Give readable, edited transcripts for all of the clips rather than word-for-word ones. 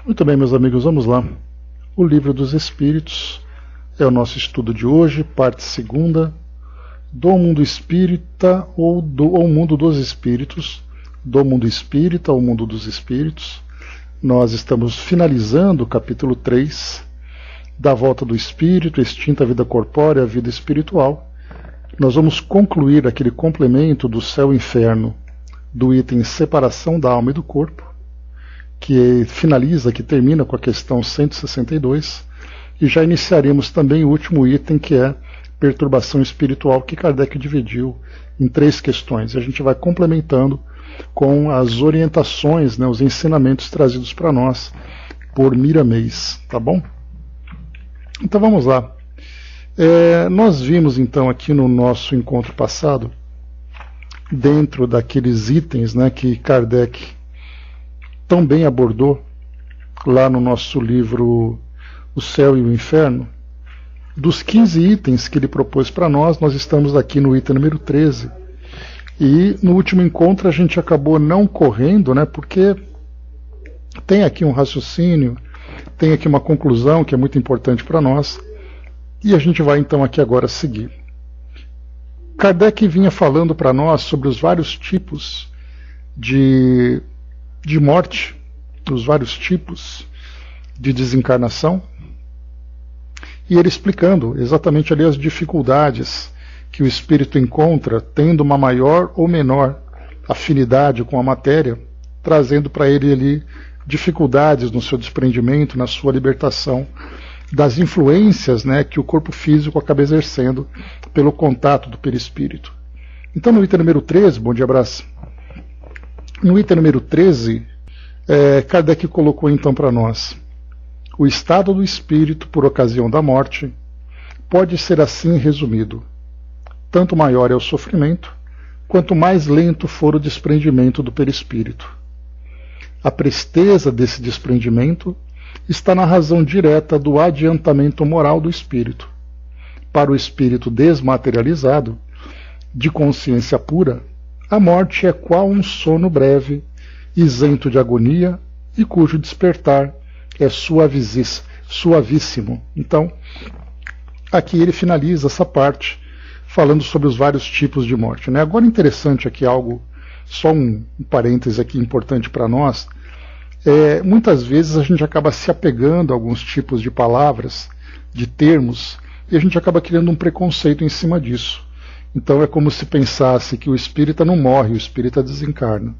Muito bem, meus amigos, vamos lá. O Livro dos Espíritos é o nosso estudo de hoje, parte segunda, do mundo espírita ou mundo dos espíritos, do mundo espírita ou mundo dos espíritos. Nós estamos finalizando o capítulo 3, da volta do espírito, extinta a vida corpórea, a vida espiritual. Nós vamos concluir aquele complemento do céu e inferno, do item separação da alma e do corpo, que finaliza, que termina com a questão 162, e já iniciaremos também o último item, que é perturbação espiritual, que Kardec dividiu em 3 questões. A gente vai complementando com as orientações, os ensinamentos trazidos para nós por Miramês, tá bom? Então vamos lá. Nós vimos então aqui no nosso encontro passado, dentro daqueles itens que Kardec tão bem abordou lá no nosso livro O Céu e o Inferno, dos 15 itens que ele propôs para nós estamos aqui no item número 13. E no último encontro a gente acabou não correndo, porque tem aqui um raciocínio, tem aqui uma conclusão que é muito importante para nós, e a gente vai então aqui agora seguir. Kardec vinha falando para nós sobre os vários tipos de morte, os vários tipos de desencarnação, e ele explicando exatamente ali as dificuldades que o espírito encontra, tendo uma maior ou menor afinidade com a matéria, trazendo para ele ali dificuldades no seu desprendimento, na sua libertação das influências que o corpo físico acaba exercendo pelo contato do perispírito. Então no item número 13, bom dia, abraço. No item número 13, Kardec colocou então para nós: o estado do espírito por ocasião da morte pode ser assim resumido: tanto maior é o sofrimento, quanto mais lento for o desprendimento do perispírito. A presteza desse desprendimento está na razão direta do adiantamento moral do espírito. Para o espírito desmaterializado, de consciência pura, a morte é qual um sono breve, isento de agonia e cujo despertar é suavíssimo. Então, aqui ele finaliza essa parte falando sobre os vários tipos de morte. Agora, interessante aqui algo, só um parêntese aqui importante para nós. Muitas vezes a gente acaba se apegando a alguns tipos de palavras, de termos, e a gente acaba criando um preconceito em cima disso. Então é como se pensasse que o espírita não morre, o espírita desencarna.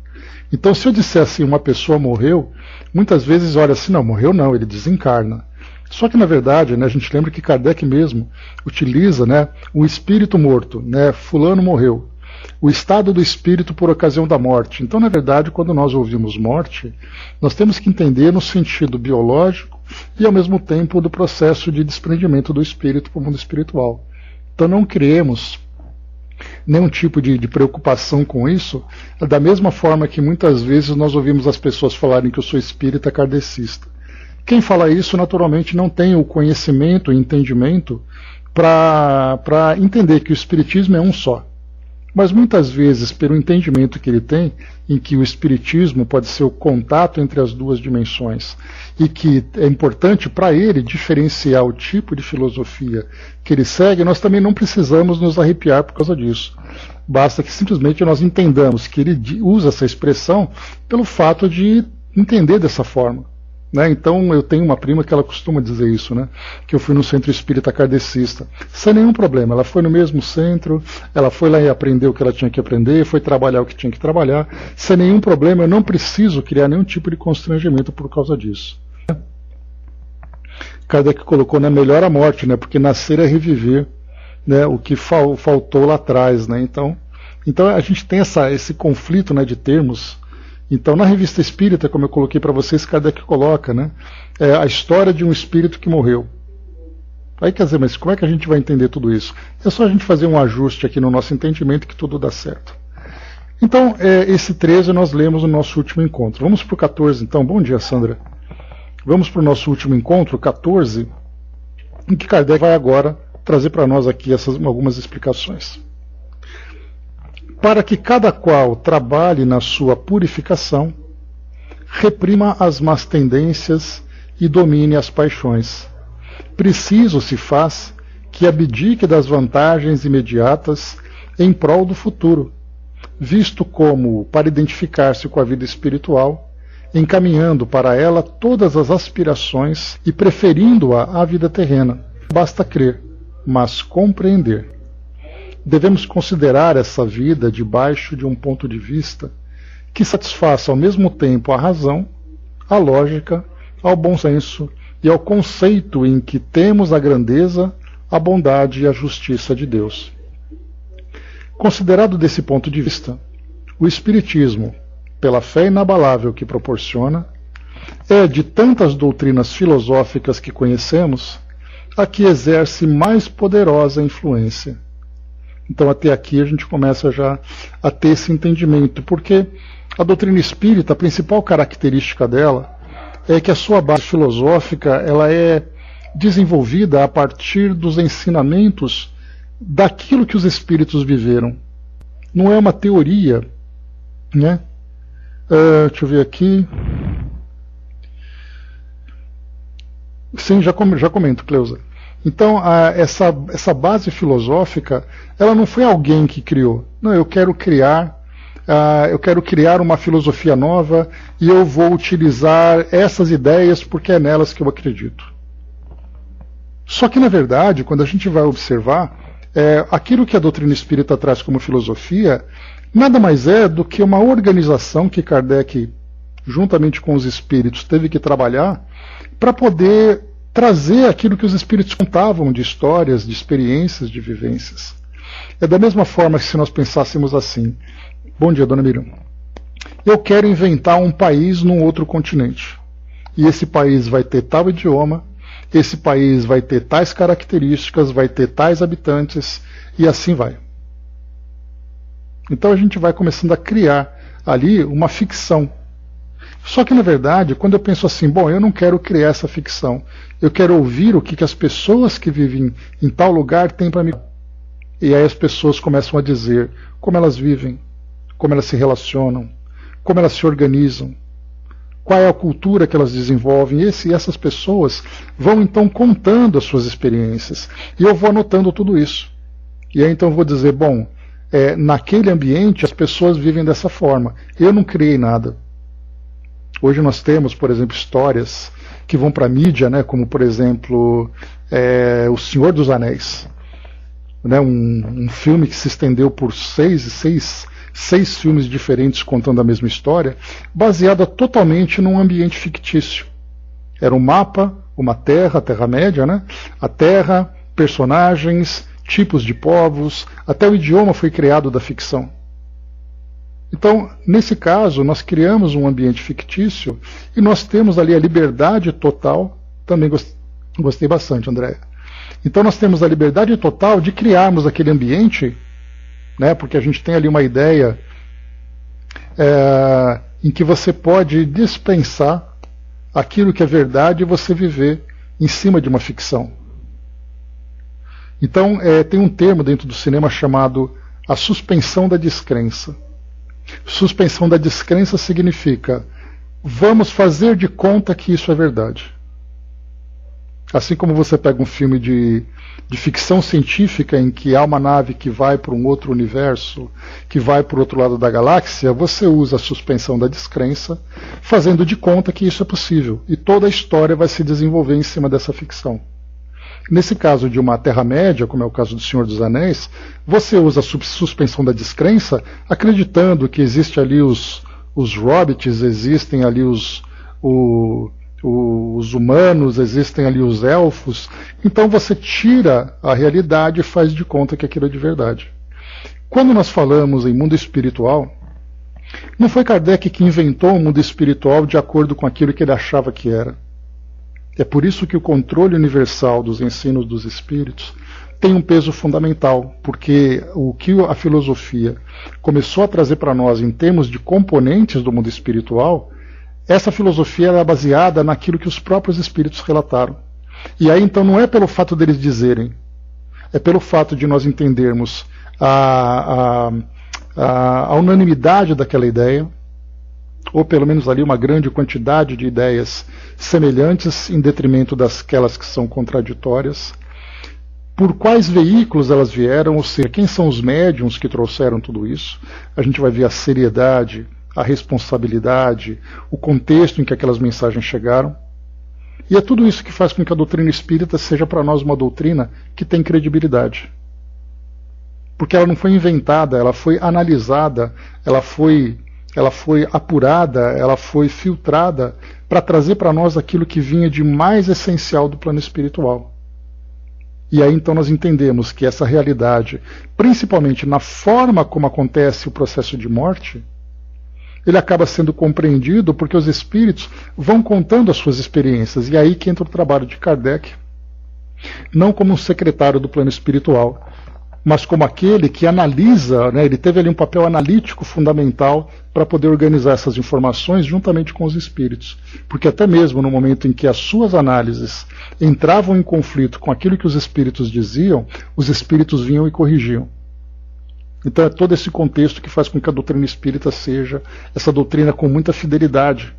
Então, se eu disser assim, uma pessoa morreu, muitas vezes olha assim, não, morreu não, ele desencarna. Só que na verdade, a gente lembra que Kardec mesmo utiliza o espírito morto, fulano morreu, o estado do espírito por ocasião da morte. Então, na verdade, quando nós ouvimos morte, nós temos que entender no sentido biológico e ao mesmo tempo do processo de desprendimento do espírito para o mundo espiritual. Então não criemos nenhum tipo de preocupação com isso, da mesma forma que muitas vezes nós ouvimos as pessoas falarem que eu sou espírita kardecista. Quem fala isso naturalmente não tem o conhecimento e entendimento para entender que o espiritismo é um só. Mas muitas vezes, pelo entendimento que ele tem, em que o espiritismo pode ser o contato entre as duas dimensões, e que é importante para ele diferenciar o tipo de filosofia que ele segue, nós também não precisamos nos arrepiar por causa disso. Basta que simplesmente nós entendamos que ele usa essa expressão pelo fato de entender dessa forma. Então eu tenho uma prima que ela costuma dizer isso, que eu fui no centro espírita kardecista, sem nenhum problema. Ela foi no mesmo centro, ela foi lá e aprendeu o que ela tinha que aprender, foi trabalhar o que tinha que trabalhar, sem nenhum problema. Eu não preciso criar nenhum tipo de constrangimento por causa disso. Kardec colocou, melhor a morte, porque nascer é reviver o que faltou lá atrás. Então a gente tem esse conflito de termos. Então, na Revista Espírita, como eu coloquei para vocês, Kardec coloca a história de um espírito que morreu. Aí, quer dizer, mas como é que a gente vai entender tudo isso? É só a gente fazer um ajuste aqui no nosso entendimento que tudo dá certo. Então, esse 13 nós lemos no nosso último encontro. Vamos para o 14, então. Bom dia, Sandra. Vamos para o nosso último encontro, 14, em que Kardec vai agora trazer para nós aqui algumas explicações. Para que cada qual trabalhe na sua purificação, reprima as más tendências e domine as paixões. Preciso se faz que abdique das vantagens imediatas em prol do futuro, visto como para identificar-se com a vida espiritual, encaminhando para ela todas as aspirações e preferindo-a à vida terrena. Basta crer, mas compreender. Devemos considerar essa vida debaixo de um ponto de vista que satisfaça ao mesmo tempo a razão, a lógica, ao bom senso e ao conceito em que temos a grandeza, a bondade e a justiça de Deus. Considerado desse ponto de vista, o Espiritismo, pela fé inabalável que proporciona, é, de tantas doutrinas filosóficas que conhecemos, a que exerce mais poderosa influência. Então, até aqui a gente começa já a ter esse entendimento, porque a doutrina espírita, a principal característica dela é que a sua base filosófica ela é desenvolvida a partir dos ensinamentos daquilo que os espíritos viveram. Não é uma teoria, né? Deixa eu ver aqui. Sim, já comento, Cleusa. Então, essa base filosófica, ela não foi alguém que criou. Não, eu quero criar uma filosofia nova e eu vou utilizar essas ideias porque é nelas que eu acredito. Só que, na verdade, quando a gente vai observar, aquilo que a doutrina espírita traz como filosofia nada mais é do que uma organização que Kardec, juntamente com os espíritos, teve que trabalhar para poder trazer aquilo que os espíritos contavam de histórias, de experiências, de vivências. É da mesma forma que se nós pensássemos assim: bom dia, dona Miriam. Eu quero inventar um país num outro continente. E esse país vai ter tal idioma, esse país vai ter tais características, vai ter tais habitantes, e assim vai. Então a gente vai começando a criar ali uma ficção. Só que, na verdade, quando eu penso assim, bom, eu não quero criar essa ficção, eu quero ouvir o que as pessoas que vivem em tal lugar têm para me... E aí as pessoas começam a dizer como elas vivem, como elas se relacionam, como elas se organizam, qual é a cultura que elas desenvolvem, e essas pessoas vão então contando as suas experiências, e eu vou anotando tudo isso. E aí então eu vou dizer, bom, naquele ambiente as pessoas vivem dessa forma, eu não criei nada. Hoje nós temos, por exemplo, histórias que vão para a mídia, né, como por exemplo O Senhor dos Anéis, né, um filme que se estendeu por seis filmes diferentes contando a mesma história, baseada totalmente num ambiente fictício. Era um mapa, uma terra, a Terra-média, né? A terra, personagens, tipos de povos, até o idioma foi criado da ficção. Então, nesse caso, nós criamos um ambiente fictício e nós temos ali a liberdade total, também gostei bastante, Andréa. Então nós temos a liberdade total de criarmos aquele ambiente, né, porque a gente tem ali uma ideia em que você pode dispensar aquilo que é verdade e você viver em cima de uma ficção. Então tem um termo dentro do cinema chamado a suspensão da descrença. Suspensão da descrença significa vamos fazer de conta que isso é verdade. Assim como você pega um filme de ficção científica em que há uma nave que vai para um outro universo, que vai para o outro lado da galáxia, você usa a suspensão da descrença, fazendo de conta que isso é possível. E toda a história vai se desenvolver em cima dessa ficção. Nesse caso de uma Terra-média, como é o caso do Senhor dos Anéis, você usa a suspensão da descrença, acreditando que existe ali os hobbits, existem ali os humanos, existem ali os elfos. Então você tira a realidade e faz de conta que aquilo é de verdade. Quando nós falamos em mundo espiritual, não foi Kardec que inventou o mundo espiritual de acordo com aquilo que ele achava que era. É por isso que o controle universal dos ensinos dos espíritos tem um peso fundamental, porque o que a filosofia começou a trazer para nós em termos de componentes do mundo espiritual, essa filosofia era baseada naquilo que os próprios espíritos relataram. E aí então não é pelo fato deles dizerem, é pelo fato de nós entendermos a unanimidade daquela ideia, ou pelo menos ali uma grande quantidade de ideias semelhantes em detrimento daquelas que são contraditórias. Por quais veículos elas vieram, ou seja, quem são os médiuns que trouxeram tudo isso? A gente vai ver a seriedade, a responsabilidade, o contexto em que aquelas mensagens chegaram. E é tudo isso que faz com que a doutrina espírita seja para nós uma doutrina que tem credibilidade. Porque ela não foi inventada, ela foi analisada, ela foi apurada, ela foi filtrada para trazer para nós aquilo que vinha de mais essencial do plano espiritual. E aí então nós entendemos que essa realidade, principalmente na forma como acontece o processo de morte, ele acaba sendo compreendido porque os espíritos vão contando as suas experiências. E aí que entra o trabalho de Kardec, não como um secretário do plano espiritual, mas como aquele que analisa, né, ele teve ali um papel analítico fundamental para poder organizar essas informações juntamente com os espíritos. Porque até mesmo no momento em que as suas análises entravam em conflito com aquilo que os espíritos diziam, os espíritos vinham e corrigiam. Então é todo esse contexto que faz com que a doutrina espírita seja essa doutrina com muita fidelidade.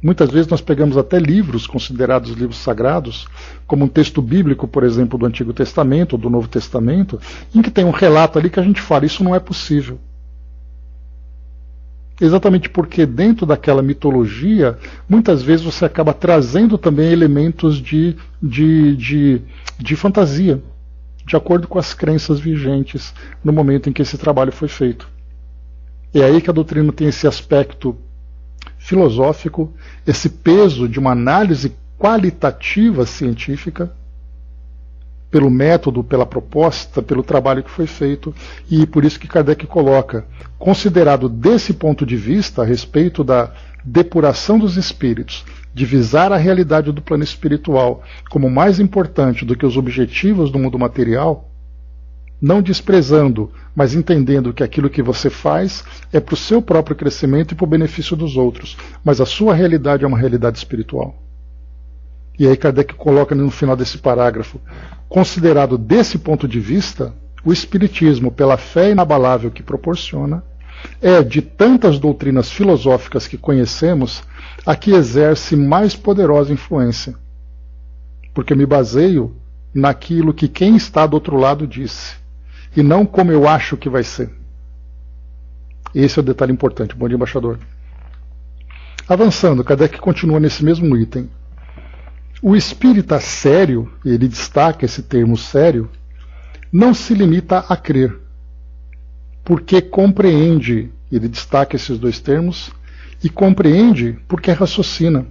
Muitas vezes nós pegamos até livros considerados livros sagrados, como um texto bíblico, por exemplo, do Antigo Testamento ou do Novo Testamento, em que tem um relato ali que a gente fala, isso não é possível. Exatamente porque dentro daquela mitologia, muitas vezes você acaba trazendo também elementos de fantasia, de acordo com as crenças vigentes no momento em que esse trabalho foi feito. É aí que a doutrina tem esse aspecto filosófico, esse peso de uma análise qualitativa científica, pelo método, pela proposta, pelo trabalho que foi feito, e por isso que Kardec coloca, considerado desse ponto de vista, a respeito da depuração dos espíritos, de visar a realidade do plano espiritual como mais importante do que os objetivos do mundo material, não desprezando, mas entendendo que aquilo que você faz é para o seu próprio crescimento e para o benefício dos outros, mas a sua realidade é uma realidade espiritual. E aí Kardec coloca no final desse parágrafo, considerado desse ponto de vista, o Espiritismo, pela fé inabalável que proporciona, é, de tantas doutrinas filosóficas que conhecemos, a que exerce mais poderosa influência. Porque me baseio naquilo que quem está do outro lado disse, e não como eu acho que vai ser. Esse é o detalhe importante. Bom dia, embaixador. Avançando, Kardec continua nesse mesmo item. O espírita sério, e ele destaca esse termo sério, não se limita a crer, porque compreende, ele destaca esses dois termos, e compreende porque raciocina.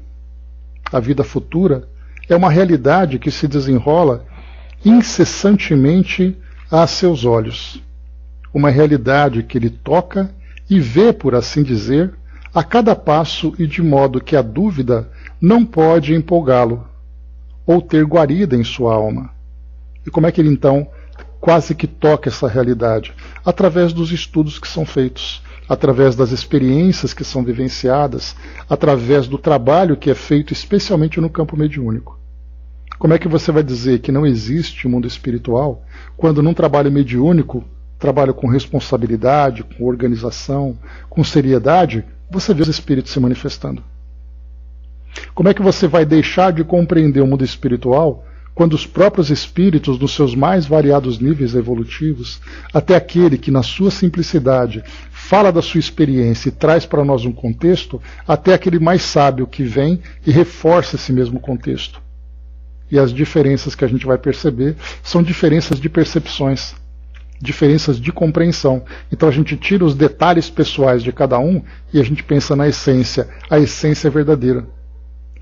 A vida futura é uma realidade que se desenrola incessantemente a seus olhos. Uma realidade que ele toca e vê, por assim dizer, a cada passo e de modo que a dúvida não pode empolgá-lo ou ter guarida em sua alma. E como é que ele então quase que toca essa realidade? Através dos estudos que são feitos, através das experiências que são vivenciadas, através do trabalho que é feito especialmente no campo mediúnico. Como é que você vai dizer que não existe mundo espiritual quando num trabalho mediúnico, trabalho com responsabilidade, com organização, com seriedade, você vê os espíritos se manifestando? Como é que você vai deixar de compreender o mundo espiritual quando os próprios espíritos, nos seus mais variados níveis evolutivos, até aquele que na sua simplicidade fala da sua experiência e traz para nós um contexto, até aquele mais sábio que vem e reforça esse mesmo contexto? E as diferenças que a gente vai perceber são diferenças de percepções, diferenças de compreensão. Então a gente tira os detalhes pessoais de cada um e a gente pensa na essência. A essência é verdadeira.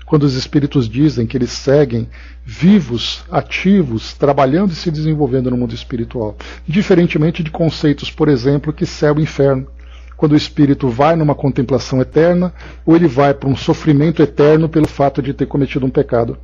Quando os espíritos dizem que eles seguem vivos, ativos, trabalhando e se desenvolvendo no mundo espiritual, diferentemente de conceitos, por exemplo, que céu e inferno. Quando o espírito vai numa contemplação eterna ou ele vai para um sofrimento eterno pelo fato de ter cometido um pecado.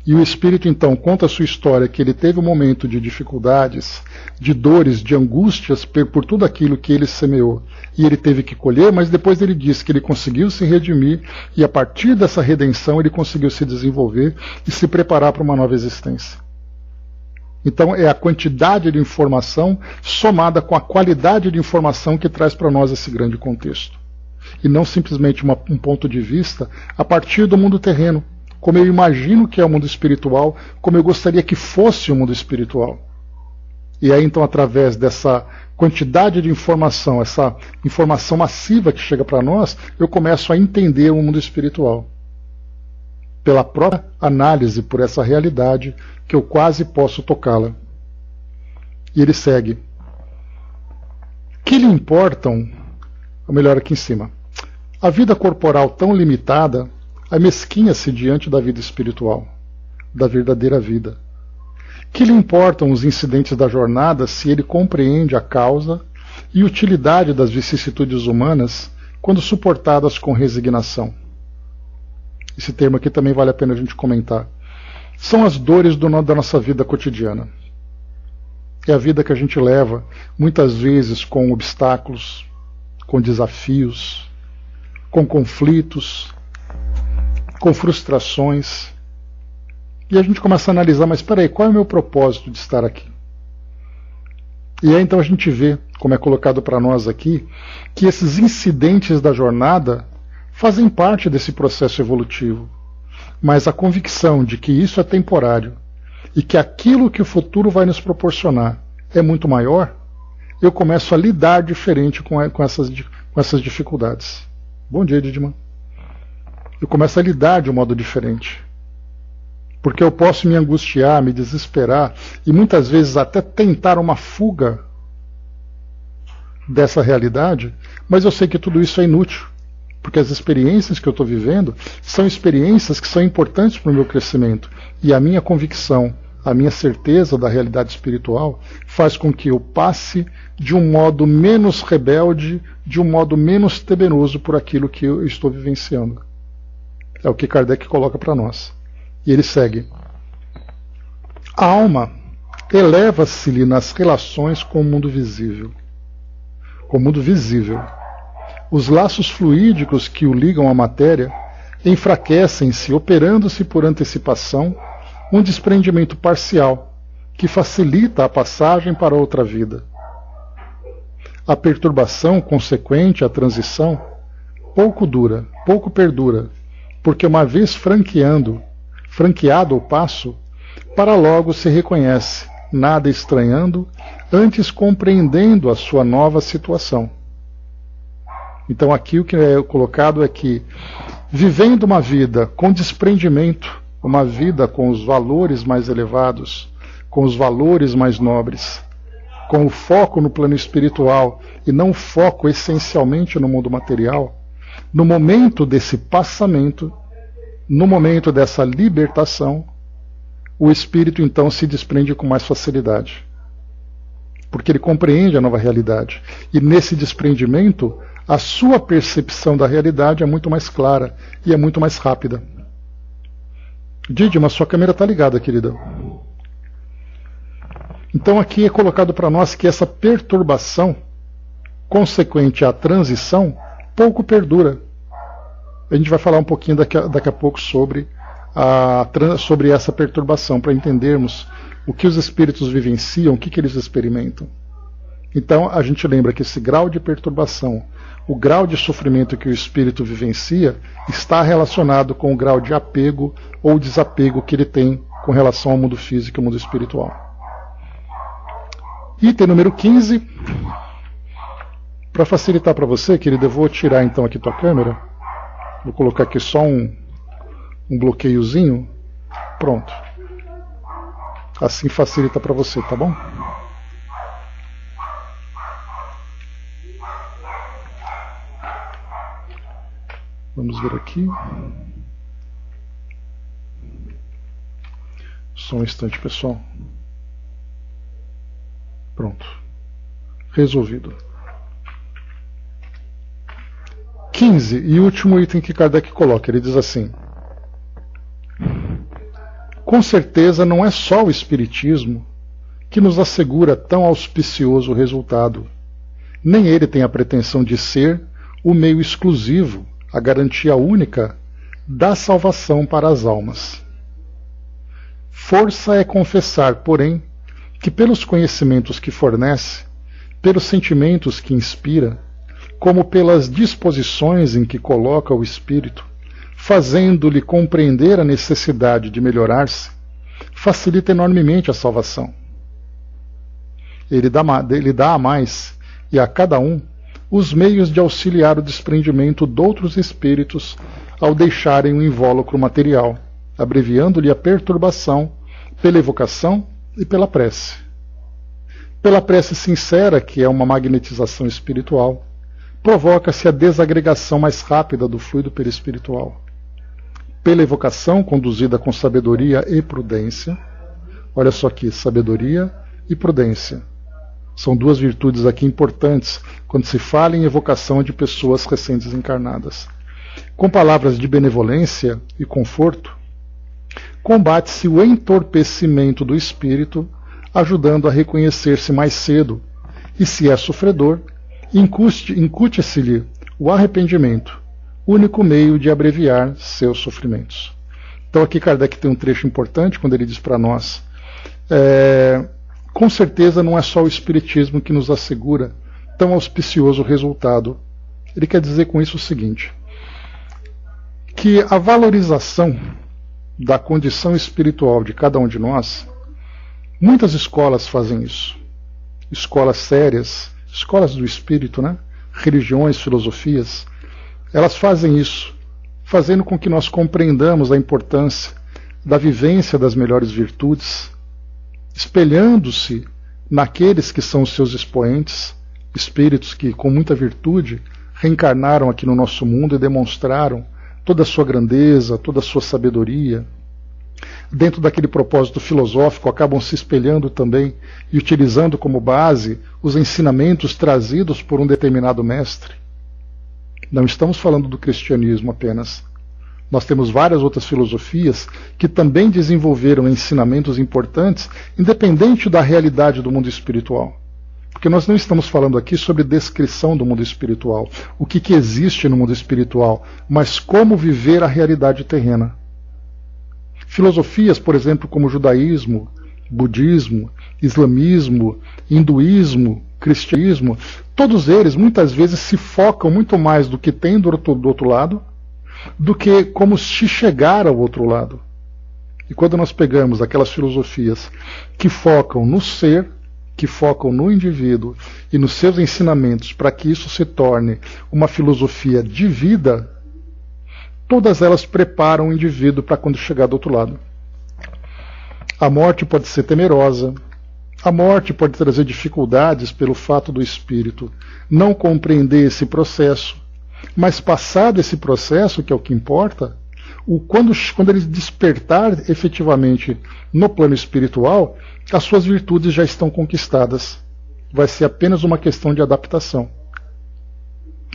E o espírito então conta a sua história, que ele teve um momento de dificuldades, de dores, de angústias por tudo aquilo que ele semeou. E ele teve que colher, mas depois ele diz que ele conseguiu se redimir e a partir dessa redenção ele conseguiu se desenvolver e se preparar para uma nova existência. Então é a quantidade de informação somada com a qualidade de informação que traz para nós esse grande contexto. E não simplesmente um ponto de vista a partir do mundo terreno, como eu imagino que é o mundo espiritual, como eu gostaria que fosse o mundo espiritual. E aí então, através dessa quantidade de informação, essa informação massiva que chega para nós, eu começo a entender o mundo espiritual. Pela própria análise por essa realidade que eu quase posso tocá-la. E ele segue. Que lhe importam, ou melhor aqui em cima, a vida corporal tão limitada amesquinha-se diante da vida espiritual, da verdadeira vida. Que lhe importam os incidentes da jornada se ele compreende a causa e utilidade das vicissitudes humanas quando suportadas com resignação? Esse termo aqui também vale a pena a gente comentar. São as dores da nossa vida cotidiana. É a vida que a gente leva, muitas vezes com obstáculos, com desafios, com conflitos, com frustrações. E a gente começa a analisar, mas espera aí, qual é o meu propósito de estar aqui? E aí então a gente vê, como é colocado para nós aqui, que esses incidentes da jornada fazem parte desse processo evolutivo. Mas a convicção de que isso é temporário e que aquilo que o futuro vai nos proporcionar é muito maior, eu começo a lidar diferente com essas dificuldades. Bom dia, Didman. Eu começo a lidar de um modo diferente. Porque eu posso me angustiar, me desesperar e muitas vezes até tentar uma fuga dessa realidade, mas eu sei que tudo isso é inútil. Porque as experiências que eu estou vivendo são experiências que são importantes para o meu crescimento. E a minha convicção, a minha certeza da realidade espiritual faz com que eu passe de um modo menos rebelde, de um modo menos temeroso por aquilo que eu estou vivenciando. É o que Kardec coloca para nós. E ele segue. A alma eleva-se-lhe nas relações com o mundo visível. Com o mundo visível. Os laços fluídicos que o ligam à matéria enfraquecem-se, operando-se por antecipação um desprendimento parcial, que facilita a passagem para outra vida. A perturbação consequente à transição pouco dura, pouco perdura, porque uma vez franqueado o passo, para logo se reconhece, nada estranhando, antes compreendendo a sua nova situação. Então aqui o que é colocado é que, vivendo uma vida com desprendimento, uma vida com os valores mais elevados, com os valores mais nobres, com o foco no plano espiritual e não o foco essencialmente no mundo material, no momento desse passamento, no momento dessa libertação, o espírito então se desprende com mais facilidade. Porque ele compreende a nova realidade. E nesse desprendimento, a sua percepção da realidade é muito mais clara e é muito mais rápida. Didi, mas sua câmera está ligada, querida. Então aqui é colocado para nós que essa perturbação consequente à transição pouco perdura. A gente vai falar um pouquinho daqui a pouco sobre essa perturbação, para entendermos o que os espíritos vivenciam, o que eles experimentam. Então a gente lembra que esse grau de perturbação, o grau de sofrimento que o espírito vivencia, está relacionado com o grau de apego ou desapego que ele tem com relação ao mundo físico e ao mundo espiritual. Item número 15. Para facilitar para você, querido, eu vou tirar então aqui tua câmera. Vou colocar aqui só um bloqueiozinho. Pronto. Assim facilita para você, tá bom? Vamos ver aqui. Só um instante, pessoal. Pronto. Resolvido. 15. E último item que Kardec coloca. Ele diz assim: com certeza não é só o Espiritismo que nos assegura tão auspicioso resultado. Nem ele tem a pretensão de ser o meio exclusivo, a garantia única da salvação para as almas. Força é confessar, porém, que pelos conhecimentos que fornece, pelos sentimentos que inspira, como pelas disposições em que coloca o espírito, fazendo-lhe compreender a necessidade de melhorar-se, facilita enormemente a salvação. Ele dá a mais, e a cada um, os meios de auxiliar o desprendimento de outros espíritos ao deixarem o invólucro material, abreviando-lhe a perturbação pela evocação e pela prece. Pela prece sincera, que é uma magnetização espiritual, provoca-se a desagregação mais rápida do fluido perispiritual. Pela evocação, conduzida com sabedoria e prudência, olha só aqui, sabedoria e prudência. São duas virtudes aqui importantes quando se fala em evocação de pessoas recém-desencarnadas. Com palavras de benevolência e conforto, combate-se o entorpecimento do espírito, ajudando a reconhecer-se mais cedo, e se é sofredor, incute-se-lhe o arrependimento, único meio de abreviar seus sofrimentos. Então aqui Kardec tem um trecho importante quando ele diz para nós, com certeza não é só o Espiritismo que nos assegura tão auspicioso resultado. Ele quer dizer com isso o seguinte, que a valorização da condição espiritual de cada um de nós, muitas escolas fazem isso. Escolas sérias, escolas do espírito, né? Religiões, filosofias, elas fazem isso, fazendo com que nós compreendamos a importância da vivência das melhores virtudes, espelhando-se naqueles que são os seus expoentes, espíritos que com muita virtude reencarnaram aqui no nosso mundo e demonstraram toda a sua grandeza, toda a sua sabedoria. Dentro daquele propósito filosófico, acabam se espelhando também e utilizando como base os ensinamentos trazidos por um determinado mestre. Não estamos falando do cristianismo apenas. Nós temos várias outras filosofias que também desenvolveram ensinamentos importantes, independente da realidade do mundo espiritual. Porque nós não estamos falando aqui sobre descrição do mundo espiritual, o que existe no mundo espiritual, mas como viver a realidade terrena. Filosofias, por exemplo, como judaísmo, budismo, islamismo, hinduísmo, cristianismo, todos eles muitas vezes se focam muito mais do que tem do outro lado, do que como se chegar ao outro lado. E quando nós pegamos aquelas filosofias que focam no ser, que focam no indivíduo e nos seus ensinamentos para que isso se torne uma filosofia de vida, todas elas preparam o indivíduo para quando chegar do outro lado. A morte pode ser temerosa, a morte pode trazer dificuldades pelo fato do espírito não compreender esse processo, mas passado esse processo, que é o que importa, quando ele despertar efetivamente no plano espiritual, as suas virtudes já estão conquistadas. Vai ser apenas uma questão de adaptação.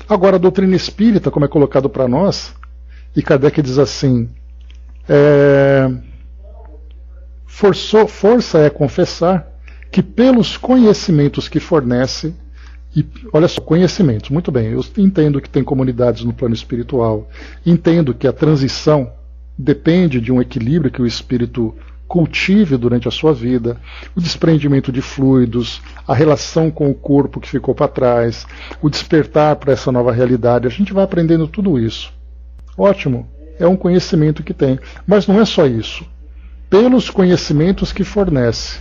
Agora, a doutrina espírita, como é colocado para nós, e Kardec diz assim, força é confessar que pelos conhecimentos que fornece, e olha só, conhecimentos, muito bem, eu entendo que tem comunidades no plano espiritual, entendo que a transição depende de um equilíbrio que o espírito cultive durante a sua vida, o desprendimento de fluidos, a relação com o corpo que ficou para trás, o despertar para essa nova realidade, a gente vai aprendendo tudo isso. Ótimo, é um conhecimento que tem, mas não é só isso. Pelos conhecimentos que fornece,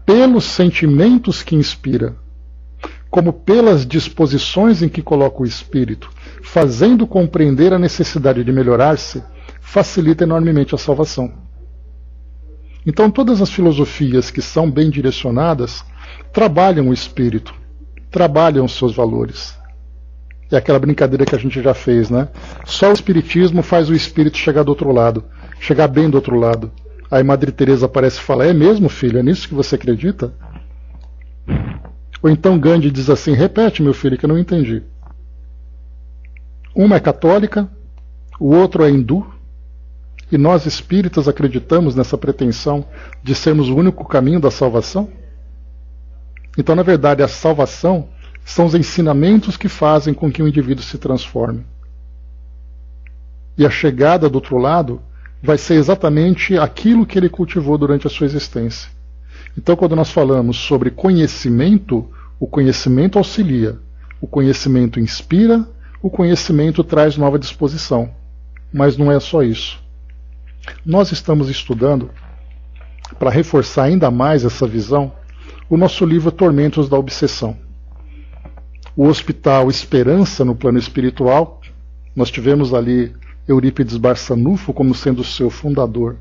pelos sentimentos que inspira, como pelas disposições em que coloca o espírito, fazendo compreender a necessidade de melhorar-se, facilita enormemente a salvação. Então todas as filosofias que são bem direcionadas trabalham o espírito, trabalham os seus valores. É aquela brincadeira que a gente já fez, né? Só o espiritismo faz o espírito chegar do outro lado, chegar bem do outro lado. Aí Madre Teresa aparece e fala, é mesmo, filho? É nisso que você acredita? Ou então Gandhi diz assim, repete, meu filho, que eu não entendi. Uma é católica, o outro é hindu, e nós espíritas acreditamos nessa pretensão de sermos o único caminho da salvação? Então, na verdade, a salvação são os ensinamentos que fazem com que o indivíduo se transforme. E a chegada do outro lado vai ser exatamente aquilo que ele cultivou durante a sua existência. Então, quando nós falamos sobre conhecimento, o conhecimento auxilia, o conhecimento inspira, o conhecimento traz nova disposição. Mas não é só isso. Nós estamos estudando, para reforçar ainda mais essa visão, o nosso livro Tormentos da Obsessão. O Hospital Esperança no plano espiritual, nós tivemos ali Eurípides Barçanufo como sendo o seu fundador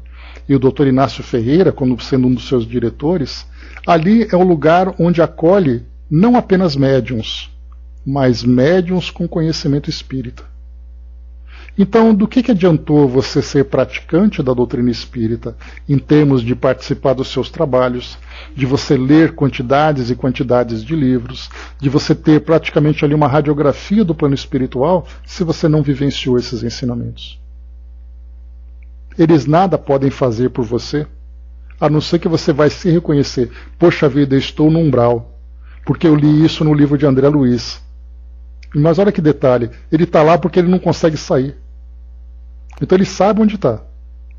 e o Dr. Inácio Ferreira como sendo um dos seus diretores. Ali é o lugar onde acolhe não apenas médiuns, mas médiuns com conhecimento espírita. Então, do que adiantou você ser praticante da doutrina espírita em termos de participar dos seus trabalhos, de você ler quantidades e quantidades de livros, de você ter praticamente ali uma radiografia do plano espiritual, se você não vivenciou esses ensinamentos? Eles nada podem fazer por você, a não ser que você vai se reconhecer. Poxa vida, eu estou no umbral, porque eu li isso no livro de André Luiz. Mas olha que detalhe, ele está lá porque ele não consegue sair. Então ele sabe onde está,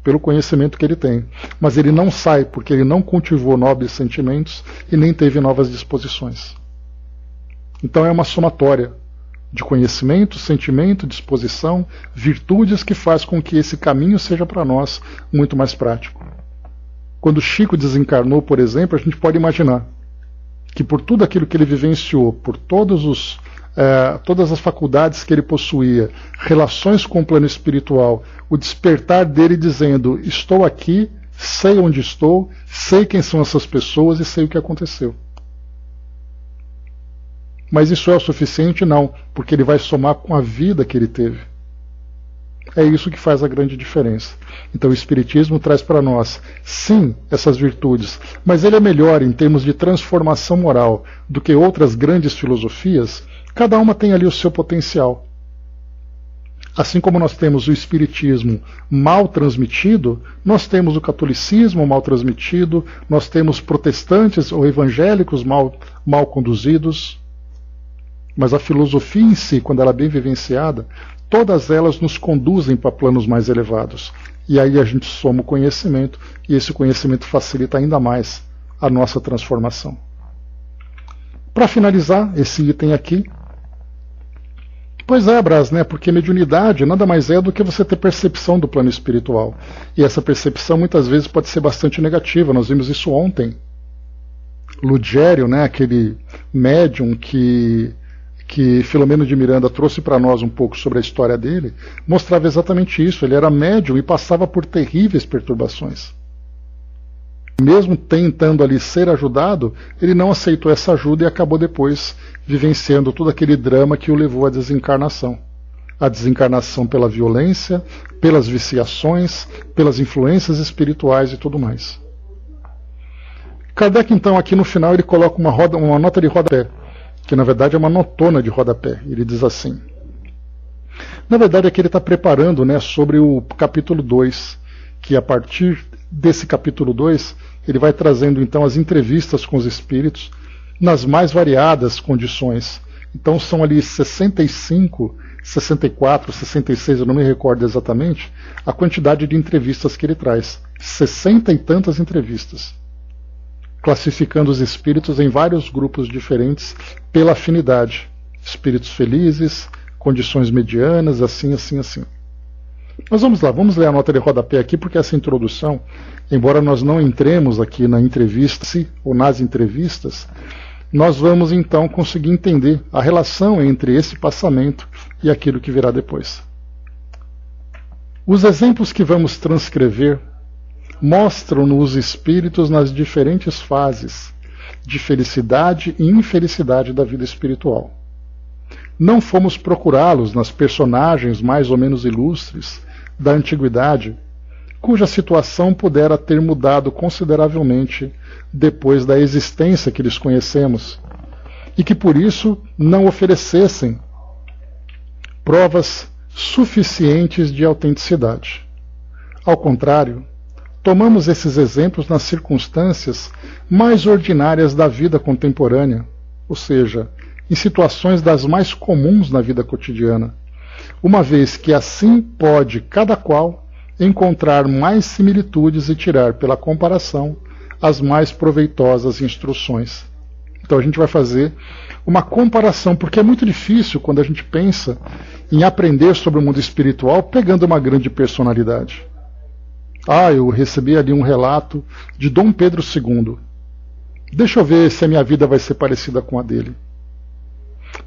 pelo conhecimento que ele tem. Mas ele não sai porque ele não cultivou nobres sentimentos e nem teve novas disposições. Então é uma somatória de conhecimento, sentimento, disposição, virtudes que faz com que esse caminho seja para nós muito mais prático. Quando Chico desencarnou, por exemplo, a gente pode imaginar que por tudo aquilo que ele vivenciou, por todas as faculdades que ele possuía, relações com o plano espiritual, o despertar dele dizendo: estou aqui, sei onde estou, sei quem são essas pessoas e sei o que aconteceu. Mas isso é o suficiente? Não, porque ele vai somar com a vida que ele teve. É isso que faz a grande diferença. Então o Espiritismo traz para nós, sim, essas virtudes, mas ele é melhor em termos de transformação moral do que outras grandes filosofias. Cada uma tem ali o seu potencial. Assim como nós temos o Espiritismo mal transmitido, nós temos o catolicismo mal transmitido, nós temos protestantes ou evangélicos mal conduzidos. Mas a filosofia em si, quando ela é bem vivenciada, todas elas nos conduzem para planos mais elevados. E aí a gente soma o conhecimento, e esse conhecimento facilita ainda mais a nossa transformação. Para finalizar esse item aqui, pois é, Brás, né? Porque mediunidade nada mais é do que você ter percepção do plano espiritual. E essa percepção muitas vezes pode ser bastante negativa. Nós vimos isso ontem. Ludgério, né? Aquele médium que Filomeno de Miranda trouxe para nós um pouco sobre a história dele, mostrava exatamente isso. Ele era médium e passava por terríveis perturbações. Mesmo tentando ali ser ajudado, ele não aceitou essa ajuda e acabou depois vivenciando todo aquele drama que o levou à desencarnação. A desencarnação pela violência, pelas viciações, pelas influências espirituais e tudo mais. Kardec, então, aqui no final, ele coloca uma nota de rodapé, que na verdade é uma notona de rodapé. Ele diz assim: na verdade é que ele está preparando, né, sobre o capítulo 2, que a partir desse capítulo 2, ele vai trazendo então as entrevistas com os espíritos nas mais variadas condições. Então são ali 65, 64, 66, eu não me recordo exatamente, a quantidade de entrevistas que ele traz. 60 e tantas entrevistas, classificando os espíritos em vários grupos diferentes pela afinidade. Espíritos felizes, condições medianas, assim. Mas vamos lá, vamos ler a nota de rodapé aqui, porque essa introdução, embora nós não entremos aqui na entrevista ou nas entrevistas, nós vamos então conseguir entender a relação entre esse passamento e aquilo que virá depois. Os exemplos que vamos transcrever mostram-nos os espíritos nas diferentes fases de felicidade e infelicidade da vida espiritual. Não fomos procurá-los nas personagens mais ou menos ilustres da antiguidade, cuja situação pudera ter mudado consideravelmente depois da existência que lhes conhecemos, e que por isso não oferecessem provas suficientes de autenticidade. Ao contrário, tomamos esses exemplos nas circunstâncias mais ordinárias da vida contemporânea, ou seja, em situações das mais comuns na vida cotidiana, uma vez que assim pode cada qual encontrar mais similitudes e tirar pela comparação as mais proveitosas instruções. Então a gente vai fazer uma comparação, porque é muito difícil quando a gente pensa em aprender sobre o mundo espiritual pegando uma grande personalidade. Eu recebi ali um relato de Dom Pedro II. Deixa eu ver se a minha vida vai ser parecida com a dele.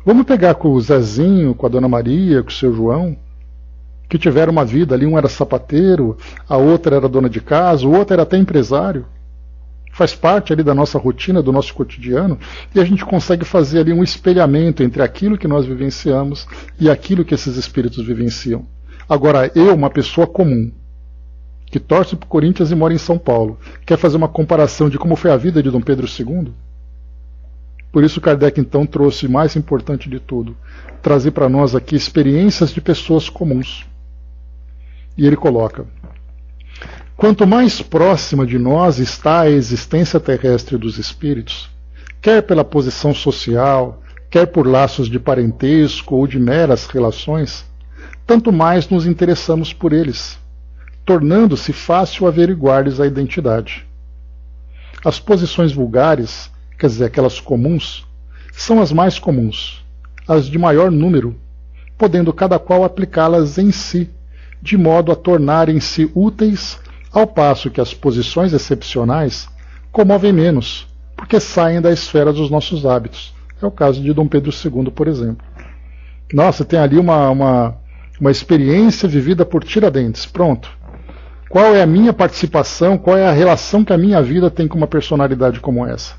Vamos pegar com o Zezinho, com a Dona Maria, com o seu João, que tiveram uma vida ali, um era sapateiro, a outra era dona de casa, o outro era até empresário. Faz parte ali da nossa rotina, do nosso cotidiano, e a gente consegue fazer ali um espelhamento entre aquilo que nós vivenciamos e aquilo que esses espíritos vivenciam. Agora, eu, uma pessoa comum, que torce para o Corinthians e mora em São Paulo, quer fazer uma comparação de como foi a vida de Dom Pedro II? Por isso Kardec então trouxe o mais importante de tudo, trazer para nós aqui experiências de pessoas comuns. E ele coloca: quanto mais próxima de nós está a existência terrestre dos espíritos, quer pela posição social, quer por laços de parentesco ou de meras relações, tanto mais nos interessamos por eles, tornando-se fácil averiguar-lhes a identidade. As posições vulgares, quer dizer, aquelas comuns, são as mais comuns, as de maior número, podendo cada qual aplicá-las em si, de modo a tornarem-se úteis, ao passo que as posições excepcionais comovem menos, porque saem da esfera dos nossos hábitos. É o caso de Dom Pedro II, por exemplo. Nossa, tem ali uma experiência vivida por Tiradentes. Pronto. Qual é a minha participação, qual é a relação que a minha vida tem com uma personalidade como essa?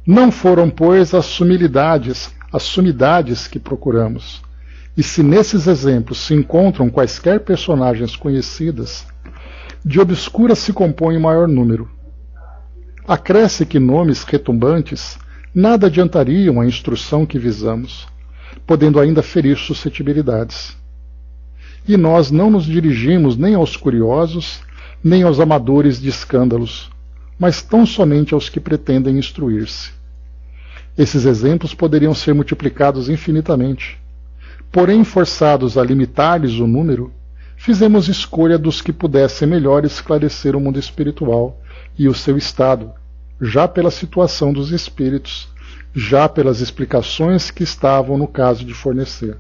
Não foram, pois, as sumidades que procuramos. E se nesses exemplos se encontram quaisquer personagens conhecidas, de obscuras se compõe o maior número. Acresce que nomes retumbantes nada adiantariam à instrução que visamos, podendo ainda ferir suscetibilidades. E nós não nos dirigimos nem aos curiosos, nem aos amadores de escândalos, mas tão somente aos que pretendem instruir-se. Esses exemplos poderiam ser multiplicados infinitamente. Porém, forçados a limitar-lhes o número, fizemos escolha dos que pudessem melhor esclarecer o mundo espiritual e o seu estado, já pela situação dos espíritos, já pelas explicações que estavam no caso de fornecer.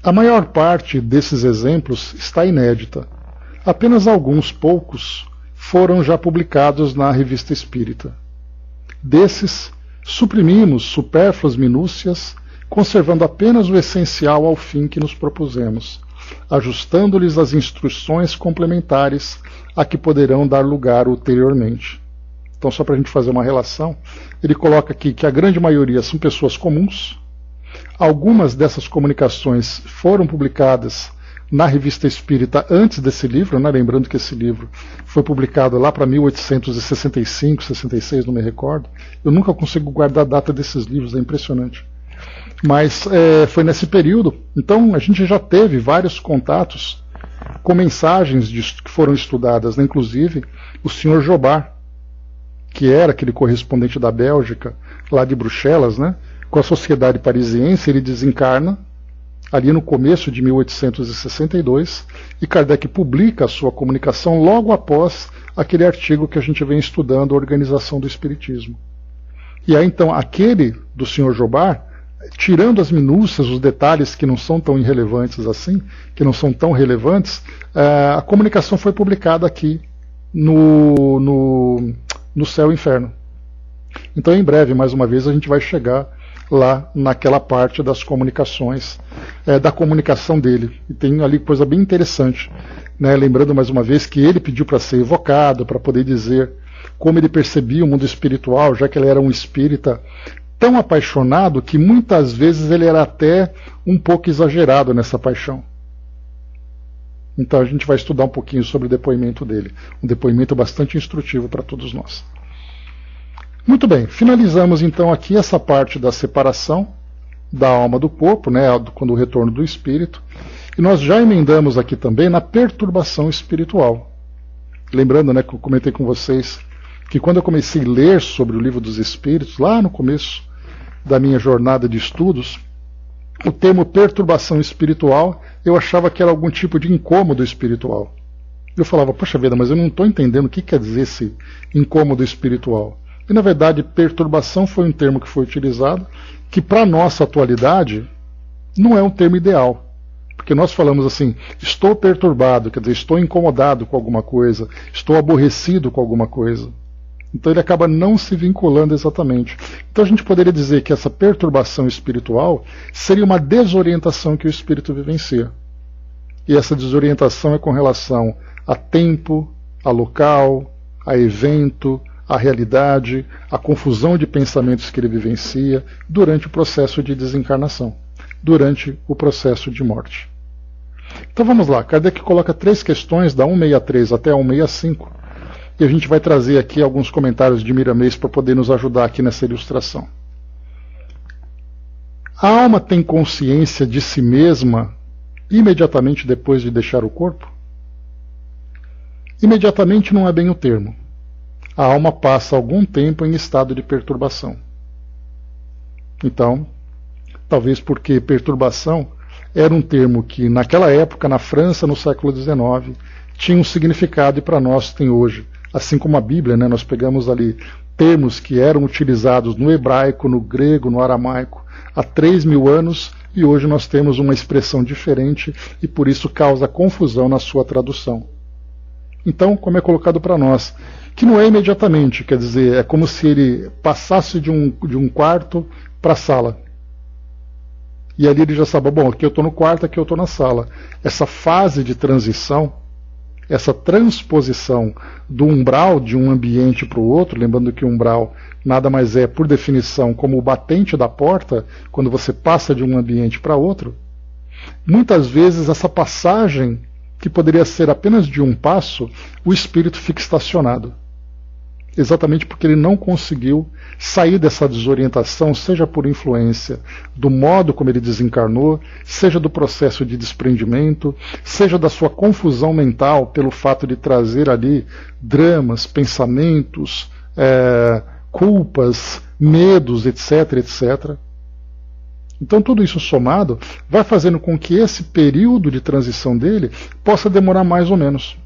A maior parte desses exemplos está inédita. Apenas alguns poucos foram já publicados na Revista Espírita. Desses, suprimimos supérfluas minúcias, conservando apenas o essencial ao fim que nos propusemos, ajustando-lhes as instruções complementares a que poderão dar lugar ulteriormente. Então, só para a gente fazer uma relação, ele coloca aqui que a grande maioria são pessoas comuns. Algumas dessas comunicações foram publicadas na Revista Espírita antes desse livro, né? Lembrando que esse livro foi publicado lá para 1865, 66, não me recordo. Eu nunca consigo guardar a data desses livros, é impressionante. Mas foi nesse período. Então a gente já teve vários contatos com mensagens que foram estudadas, né? Inclusive o Sr. Jobard, que era aquele correspondente da Bélgica, lá de Bruxelas, né? Com a Sociedade Parisiense, ele desencarna ali no começo de 1862, e Kardec publica a sua comunicação logo após aquele artigo que a gente vem estudando, a Organização do Espiritismo. E aí então aquele do Sr. Jobard, tirando as minúcias, os detalhes que não são tão irrelevantes assim, que não são tão relevantes, a comunicação foi publicada aqui no Céu e Inferno. Então em breve, mais uma vez, a gente vai chegar lá naquela parte das comunicações, da comunicação dele. E tem ali coisa bem interessante, né? Lembrando mais uma vez que ele pediu para ser evocado, para poder dizer como ele percebia o mundo espiritual, já que ele era um espírita tão apaixonado que muitas vezes ele era até um pouco exagerado nessa paixão. Então a gente vai estudar um pouquinho sobre o depoimento dele, um depoimento bastante instrutivo para todos nós. Muito bem, finalizamos então aqui essa parte da separação da alma do corpo, né, quando o retorno do espírito, e nós já emendamos aqui também na perturbação espiritual. Lembrando, né, que eu comentei com vocês que quando eu comecei a ler sobre o Livro dos Espíritos, lá no começo da minha jornada de estudos, o termo perturbação espiritual eu achava que era algum tipo de incômodo espiritual. Eu falava, poxa vida, mas eu não estou entendendo o que quer dizer esse incômodo espiritual. E na verdade, perturbação foi um termo que foi utilizado, que para a nossa atualidade não é um termo ideal. Porque nós falamos assim, estou perturbado, quer dizer, estou incomodado com alguma coisa, estou aborrecido com alguma coisa. Então ele acaba não se vinculando exatamente. Então a gente poderia dizer que essa perturbação espiritual seria uma desorientação que o espírito vivencia. E essa desorientação é com relação a tempo, a local, a evento, a realidade, a confusão de pensamentos que ele vivencia durante o processo de desencarnação, durante o processo de morte. Então vamos lá, Kardec coloca 3 questões da 163 até a 165, e a gente vai trazer aqui alguns comentários de Miramês para poder nos ajudar aqui nessa ilustração. A alma tem consciência de si mesma imediatamente depois de deixar o corpo? Imediatamente não é bem o termo. A alma passa algum tempo em estado de perturbação. Então, talvez porque perturbação era um termo que naquela época, na França, no século XIX, tinha um significado e para nós tem hoje. Assim como a Bíblia, né, nós pegamos ali termos que eram utilizados no hebraico, no grego, no aramaico há 3.000 anos, e hoje nós temos uma expressão diferente e por isso causa confusão na sua tradução. Então, como é colocado para nós, que não é imediatamente, quer dizer, é como se ele passasse de um quarto para a sala. E ali ele já sabe, bom, aqui eu estou no quarto, aqui eu estou na sala. Essa fase de transição, essa transposição do umbral de um ambiente para o outro, lembrando que o umbral nada mais é, por definição, como o batente da porta, quando você passa de um ambiente para outro, muitas vezes essa passagem, que poderia ser apenas de um passo, o espírito fica estacionado. Exatamente porque ele não conseguiu sair dessa desorientação, seja por influência do modo como ele desencarnou, seja do processo de desprendimento, seja da sua confusão mental pelo fato de trazer ali dramas, pensamentos, culpas, medos, etc, etc. Então tudo isso somado vai fazendo com que esse período de transição dele possa demorar mais ou menos.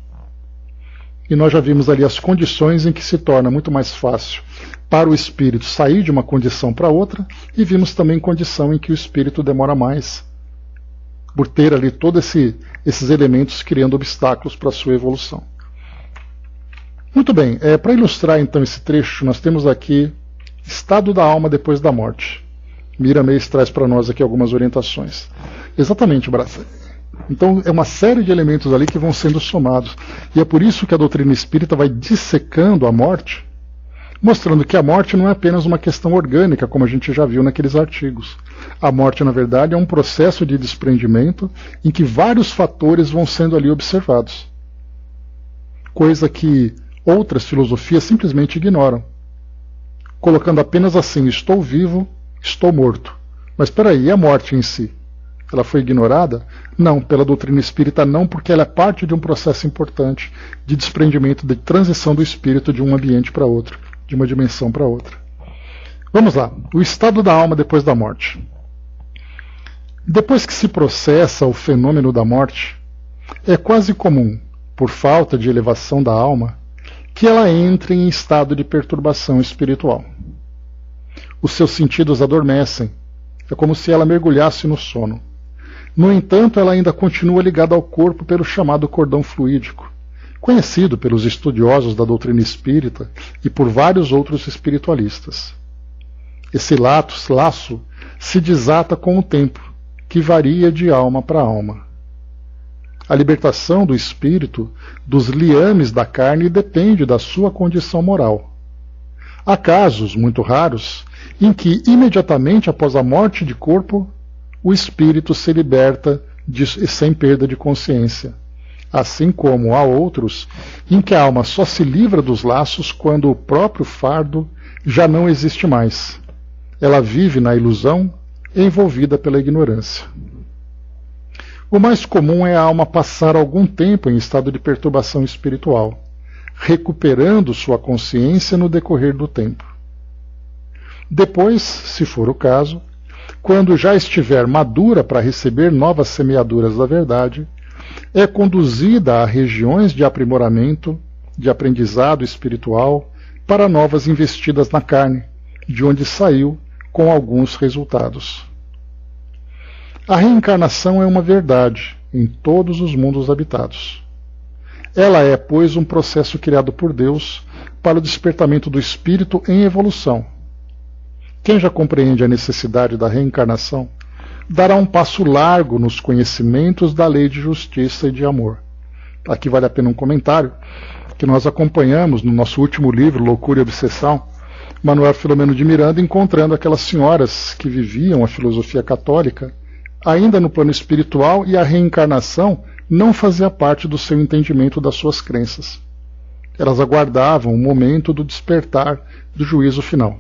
E nós já vimos ali as condições em que se torna muito mais fácil para o espírito sair de uma condição para outra, e vimos também condição em que o espírito demora mais, por ter ali todos esses elementos criando obstáculos para a sua evolução. Muito bem, para ilustrar então esse trecho, nós temos aqui estado da alma depois da morte. Miramês traz para nós aqui algumas orientações. Exatamente, Braça. Então é uma série de elementos ali que vão sendo somados. E é por isso que a doutrina espírita vai dissecando a morte, mostrando que a morte não é apenas uma questão orgânica, como a gente já viu naqueles artigos. A morte, na verdade, é um processo de desprendimento em que vários fatores vão sendo ali observados. Coisa que outras filosofias simplesmente ignoram, colocando apenas assim, estou vivo, estou morto. Mas espera aí, e a morte em si? Ela foi ignorada? Não, pela doutrina espírita não, porque ela é parte de um processo importante de desprendimento, de transição do espírito de um ambiente para outro, de uma dimensão para outra. Vamos lá, o estado da alma depois da morte. Depois que se processa o fenômeno da morte, é quase comum, por falta de elevação da alma, que ela entre em estado de perturbação espiritual. Os seus sentidos adormecem, é como se ela mergulhasse no sono. No entanto, ela ainda continua ligada ao corpo pelo chamado cordão fluídico, conhecido pelos estudiosos da doutrina espírita e por vários outros espiritualistas. Esse laço se desata com o tempo, que varia de alma para alma. A libertação do espírito dos liames da carne depende da sua condição moral. Há casos, muito raros, em que imediatamente após a morte de corpo, o espírito se liberta sem perda de consciência, assim como há outros em que a alma só se livra dos laços quando o próprio fardo já não existe mais. Ela vive na ilusão, envolvida pela ignorância. O mais comum é a alma passar algum tempo em estado de perturbação espiritual, recuperando sua consciência no decorrer do tempo. Depois, se for o caso, quando já estiver madura para receber novas semeaduras da verdade, é conduzida a regiões de aprimoramento, de aprendizado espiritual, para novas investidas na carne, de onde saiu com alguns resultados. A reencarnação é uma verdade em todos os mundos habitados. Ela é, pois, um processo criado por Deus para o despertamento do espírito em evolução. Quem já compreende a necessidade da reencarnação dará um passo largo nos conhecimentos da lei de justiça e de amor. Aqui vale a pena um comentário que nós acompanhamos no nosso último livro, Loucura e Obsessão, Manuel Filomeno de Miranda, encontrando aquelas senhoras que viviam a filosofia católica ainda no plano espiritual, e a reencarnação não fazia parte do seu entendimento das suas crenças. Elas aguardavam o momento do despertar do juízo final.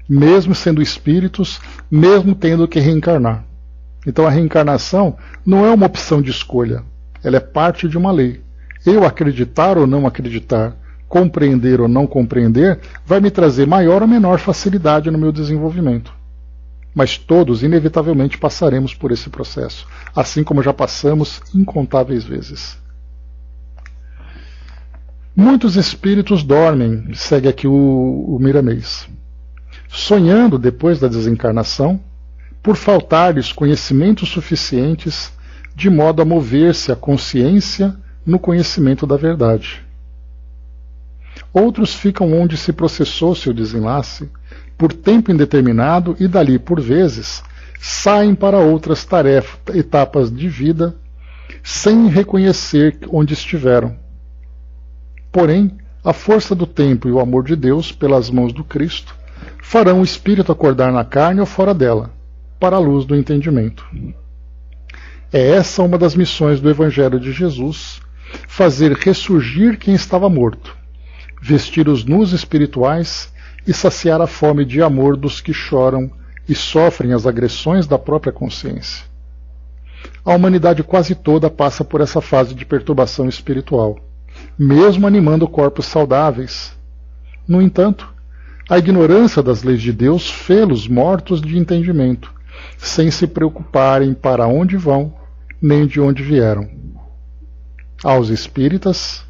Mesmo sendo espíritos, mesmo tendo que reencarnar. Então a reencarnação não é uma opção de escolha, ela é parte de uma lei. Eu acreditar ou não acreditar, compreender ou não compreender, vai me trazer maior ou menor facilidade no meu desenvolvimento. Mas todos, inevitavelmente, passaremos por esse processo, assim como já passamos incontáveis vezes. Muitos espíritos dormem, segue aqui o Miramês, sonhando depois da desencarnação, por faltar-lhes conhecimentos suficientes de modo a mover-se a consciência no conhecimento da verdade. Outros ficam onde se processou seu desenlace, por tempo indeterminado, e dali, por vezes, saem para outras etapas de vida, sem reconhecer onde estiveram. Porém, a força do tempo e o amor de Deus, pelas mãos do Cristo, farão o espírito acordar na carne ou fora dela, para a luz do entendimento. É essa uma das missões do Evangelho de Jesus, fazer ressurgir quem estava morto, vestir os nus espirituais e saciar a fome de amor dos que choram e sofrem as agressões da própria consciência. A humanidade quase toda passa por essa fase de perturbação espiritual, mesmo animando corpos saudáveis. No entanto, a ignorância das leis de Deus fê-los mortos de entendimento, sem se preocuparem para onde vão, nem de onde vieram. Aos espíritas,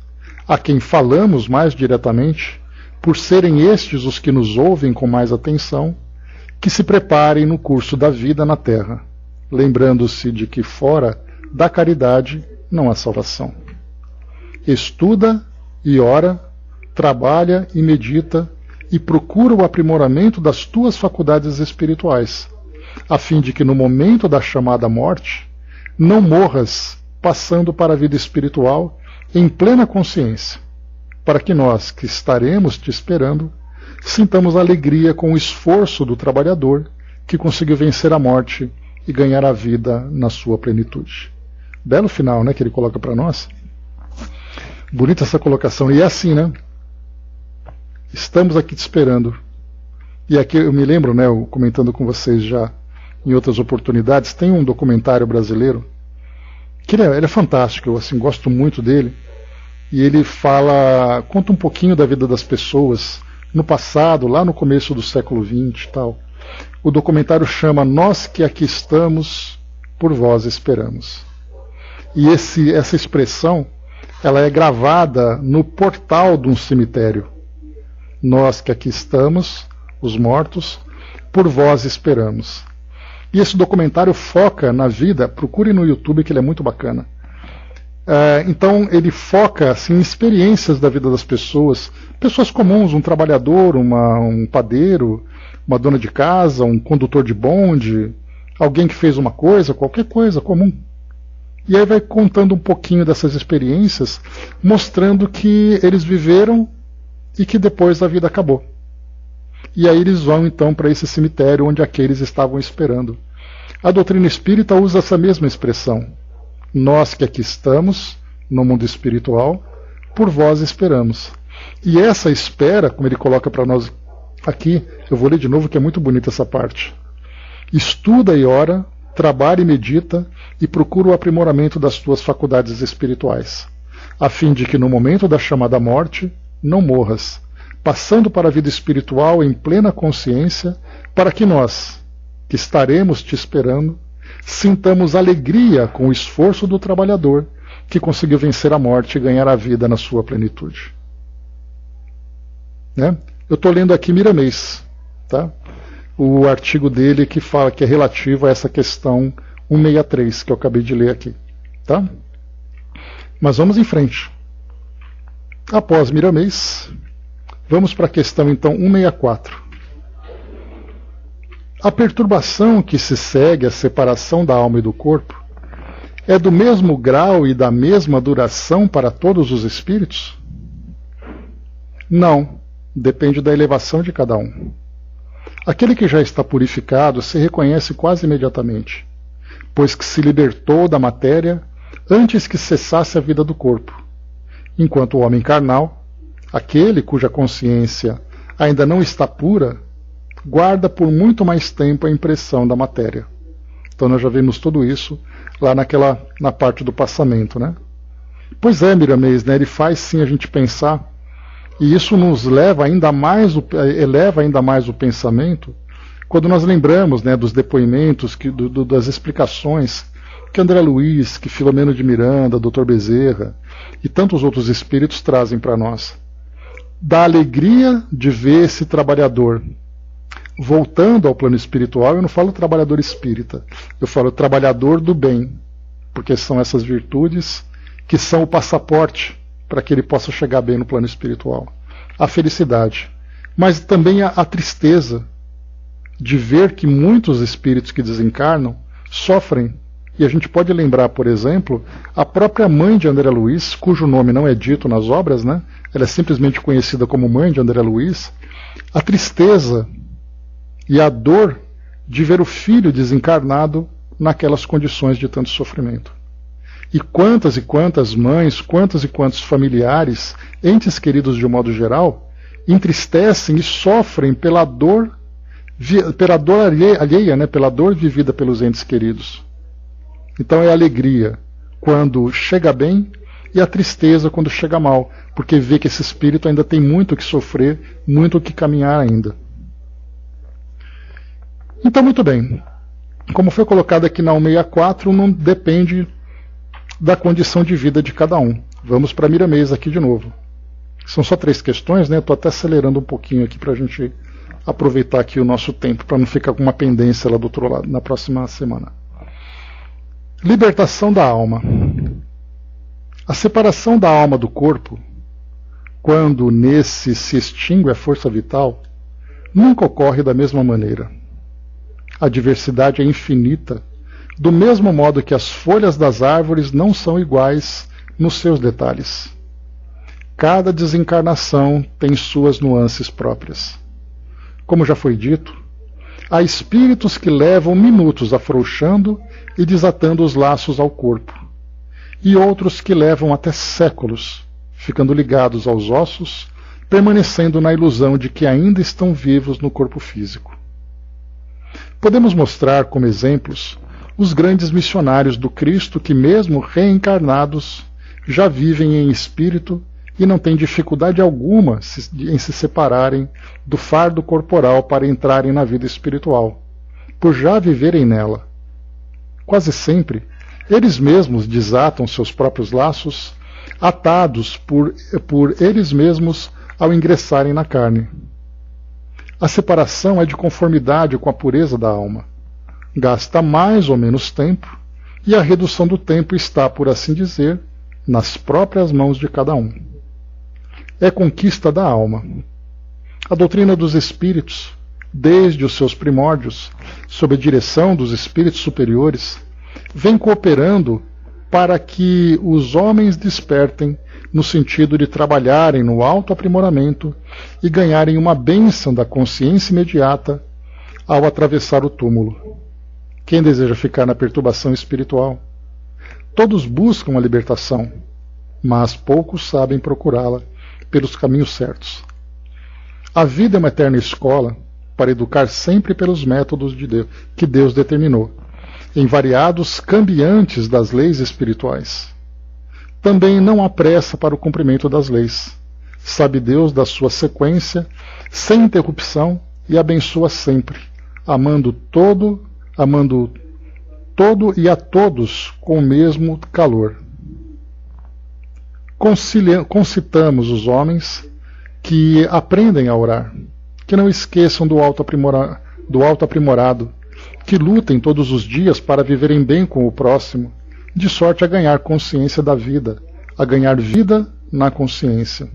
a quem falamos mais diretamente, por serem estes os que nos ouvem com mais atenção, que se preparem no curso da vida na terra, lembrando-se de que fora da caridade não há salvação. Estuda e ora, trabalha e medita, e procura o aprimoramento das tuas faculdades espirituais, a fim de que no momento da chamada morte não morras passando para a vida espiritual em plena consciência, para que nós, que estaremos te esperando, sintamos alegria com o esforço do trabalhador que conseguiu vencer a morte e ganhar a vida na sua plenitude. Belo final, né, que ele coloca para nós. Bonita essa colocação. E é assim, né? Estamos aqui te esperando. E aqui eu me lembro, né, eu comentando com vocês já em outras oportunidades, tem um documentário brasileiro que ele é fantástico, eu assim, gosto muito dele. E ele conta um pouquinho da vida das pessoas no passado, lá no começo do século XX e tal. O documentário chama Nós que aqui estamos, por vós esperamos. E essa expressão, ela é gravada no portal de um cemitério. Nós que aqui estamos, os mortos, por vós esperamos. E esse documentário foca na vida, procure no YouTube que ele é muito bacana. Então ele foca assim, em experiências da vida das pessoas, pessoas comuns, um trabalhador, um padeiro, uma dona de casa, um condutor de bonde, alguém que fez uma coisa, qualquer coisa comum. E aí vai contando um pouquinho dessas experiências, mostrando que eles viveram e que depois a vida acabou. E aí eles vão então para esse cemitério onde aqueles estavam esperando. A doutrina espírita usa essa mesma expressão. Nós que aqui estamos, no mundo espiritual, por vós esperamos. E essa espera, como ele coloca para nós aqui, eu vou ler de novo que é muito bonita essa parte. Estuda e ora, trabalha e medita, e procura o aprimoramento das tuas faculdades espirituais, a fim de que no momento da chamada morte, não morras, passando para a vida espiritual em plena consciência, para que nós, que estaremos te esperando, sintamos alegria com o esforço do trabalhador que conseguiu vencer a morte e ganhar a vida na sua plenitude. Né? Eu estou lendo aqui Miramês, tá? O artigo dele que fala que é relativo a essa questão 163 que eu acabei de ler aqui. Tá? Mas vamos em frente. Após Miramês, vamos para a questão então 164. A perturbação que se segue à separação da alma e do corpo é do mesmo grau e da mesma duração para todos os espíritos? Não, depende da elevação de cada um. Aquele que já está purificado se reconhece quase imediatamente, pois que se libertou da matéria antes que cessasse a vida do corpo, enquanto o homem carnal, aquele cuja consciência ainda não está pura, guarda por muito mais tempo a impressão da matéria. Então nós já vimos tudo isso lá na parte do passamento, né? Pois é, Miramês, né? Ele faz sim a gente pensar, e isso nos leva ainda mais, eleva ainda mais o pensamento, quando nós lembramos, né, dos depoimentos, das explicações que André Luiz, que Filomeno de Miranda, Dr. Bezerra e tantos outros espíritos trazem para nós. Da alegria de ver esse trabalhador voltando ao plano espiritual. Eu não falo trabalhador espírita, eu falo trabalhador do bem, porque são essas virtudes que são o passaporte para que ele possa chegar bem no plano espiritual. A felicidade, mas também a tristeza de ver que muitos espíritos que desencarnam sofrem. E a gente pode lembrar, por exemplo, a própria mãe de André Luiz, cujo nome não é dito nas obras, né? Ela é simplesmente conhecida como mãe de André Luiz. A tristeza e a dor de ver o filho desencarnado naquelas condições de tanto sofrimento. E quantas mães, quantos e quantos familiares, entes queridos de um modo geral, entristecem e sofrem pela dor alheia, né? Pela dor vivida pelos entes queridos. Então é a alegria quando chega bem e a tristeza quando chega mal, porque vê que esse espírito ainda tem muito o que sofrer, muito o que caminhar ainda. Então, muito bem. Como foi colocado aqui na 164, não depende da condição de vida de cada um. Vamos para Miramês aqui de novo. São só 3 questões, né? Estou até acelerando um pouquinho aqui para a gente aproveitar aqui o nosso tempo, para não ficar com uma pendência lá do outro lado na próxima semana. Libertação da alma. A separação da alma do corpo, quando nesse se extingue a força vital, nunca ocorre da mesma maneira. A diversidade é infinita, do mesmo modo que as folhas das árvores não são iguais nos seus detalhes. Cada desencarnação tem suas nuances próprias. Como já foi dito, há espíritos que levam minutos afrouxando e desatando os laços ao corpo, e outros que levam até séculos, ficando ligados aos ossos, permanecendo na ilusão de que ainda estão vivos no corpo físico. Podemos mostrar como exemplos os grandes missionários do Cristo que, mesmo reencarnados, já vivem em espírito e não têm dificuldade alguma em se separarem do fardo corporal para entrarem na vida espiritual, por já viverem nela. Quase sempre, eles mesmos desatam seus próprios laços, atados por eles mesmos ao ingressarem na carne. A separação é de conformidade com a pureza da alma. Gasta mais ou menos tempo, e a redução do tempo está, por assim dizer, nas próprias mãos de cada um. É conquista da alma. A doutrina dos espíritos, desde os seus primórdios, sob a direção dos espíritos superiores, vem cooperando para que os homens despertem no sentido de trabalharem no autoaprimoramento e ganharem uma bênção da consciência imediata ao atravessar o túmulo. Quem deseja ficar na perturbação espiritual? Todos buscam a libertação, mas poucos sabem procurá-la pelos caminhos certos. A vida é uma eterna escola para educar sempre pelos métodos de Deus, que Deus determinou, em variados cambiantes das leis espirituais. Também não há pressa para o cumprimento das leis. Sabe Deus da sua sequência, sem interrupção, e abençoa sempre, amando a todos com o mesmo calor. Concitamos os homens que aprendem a orar, que não esqueçam do alto aprimorado, que lutem todos os dias para viverem bem com o próximo, de sorte a ganhar consciência da vida, a ganhar vida na consciência.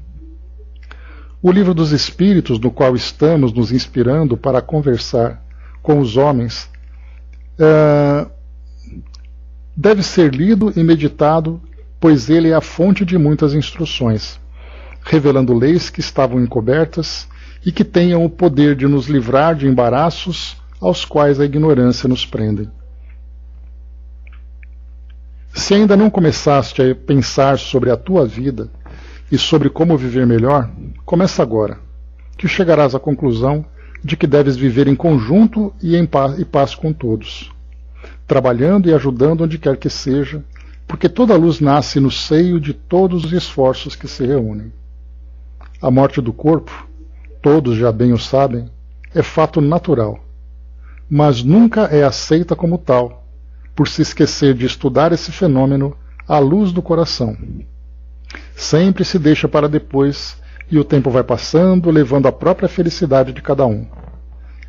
O Livro dos Espíritos, no qual estamos nos inspirando para conversar com os homens, deve ser lido e meditado, pois ele é a fonte de muitas instruções, revelando leis que estavam encobertas e que tenham o poder de nos livrar de embaraços aos quais a ignorância nos prende. Se ainda não começaste a pensar sobre a tua vida e sobre como viver melhor, começa agora, que chegarás à conclusão de que deves viver em conjunto e em paz com todos, trabalhando e ajudando onde quer que seja, porque toda luz nasce no seio de todos os esforços que se reúnem. A morte do corpo, todos já bem o sabem, é fato natural, mas nunca é aceita como tal, por se esquecer de estudar esse fenômeno à luz do coração. Sempre se deixa para depois, e o tempo vai passando, levando a própria felicidade de cada um.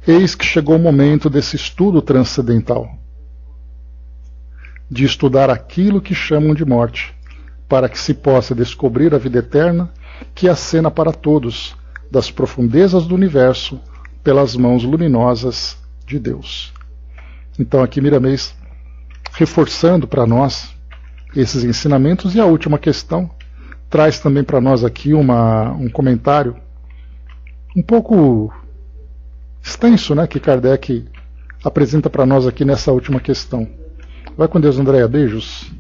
Eis que chegou o momento desse estudo transcendental, de estudar aquilo que chamam de morte, para que se possa descobrir a vida eterna que acena para todos, das profundezas do universo, pelas mãos luminosas de Deus. Então aqui Miramês reforçando para nós esses ensinamentos, e a última questão traz também para nós aqui um comentário um pouco extenso, né, que Kardec apresenta para nós aqui nessa última questão. Vai com Deus, Andréia. Beijos.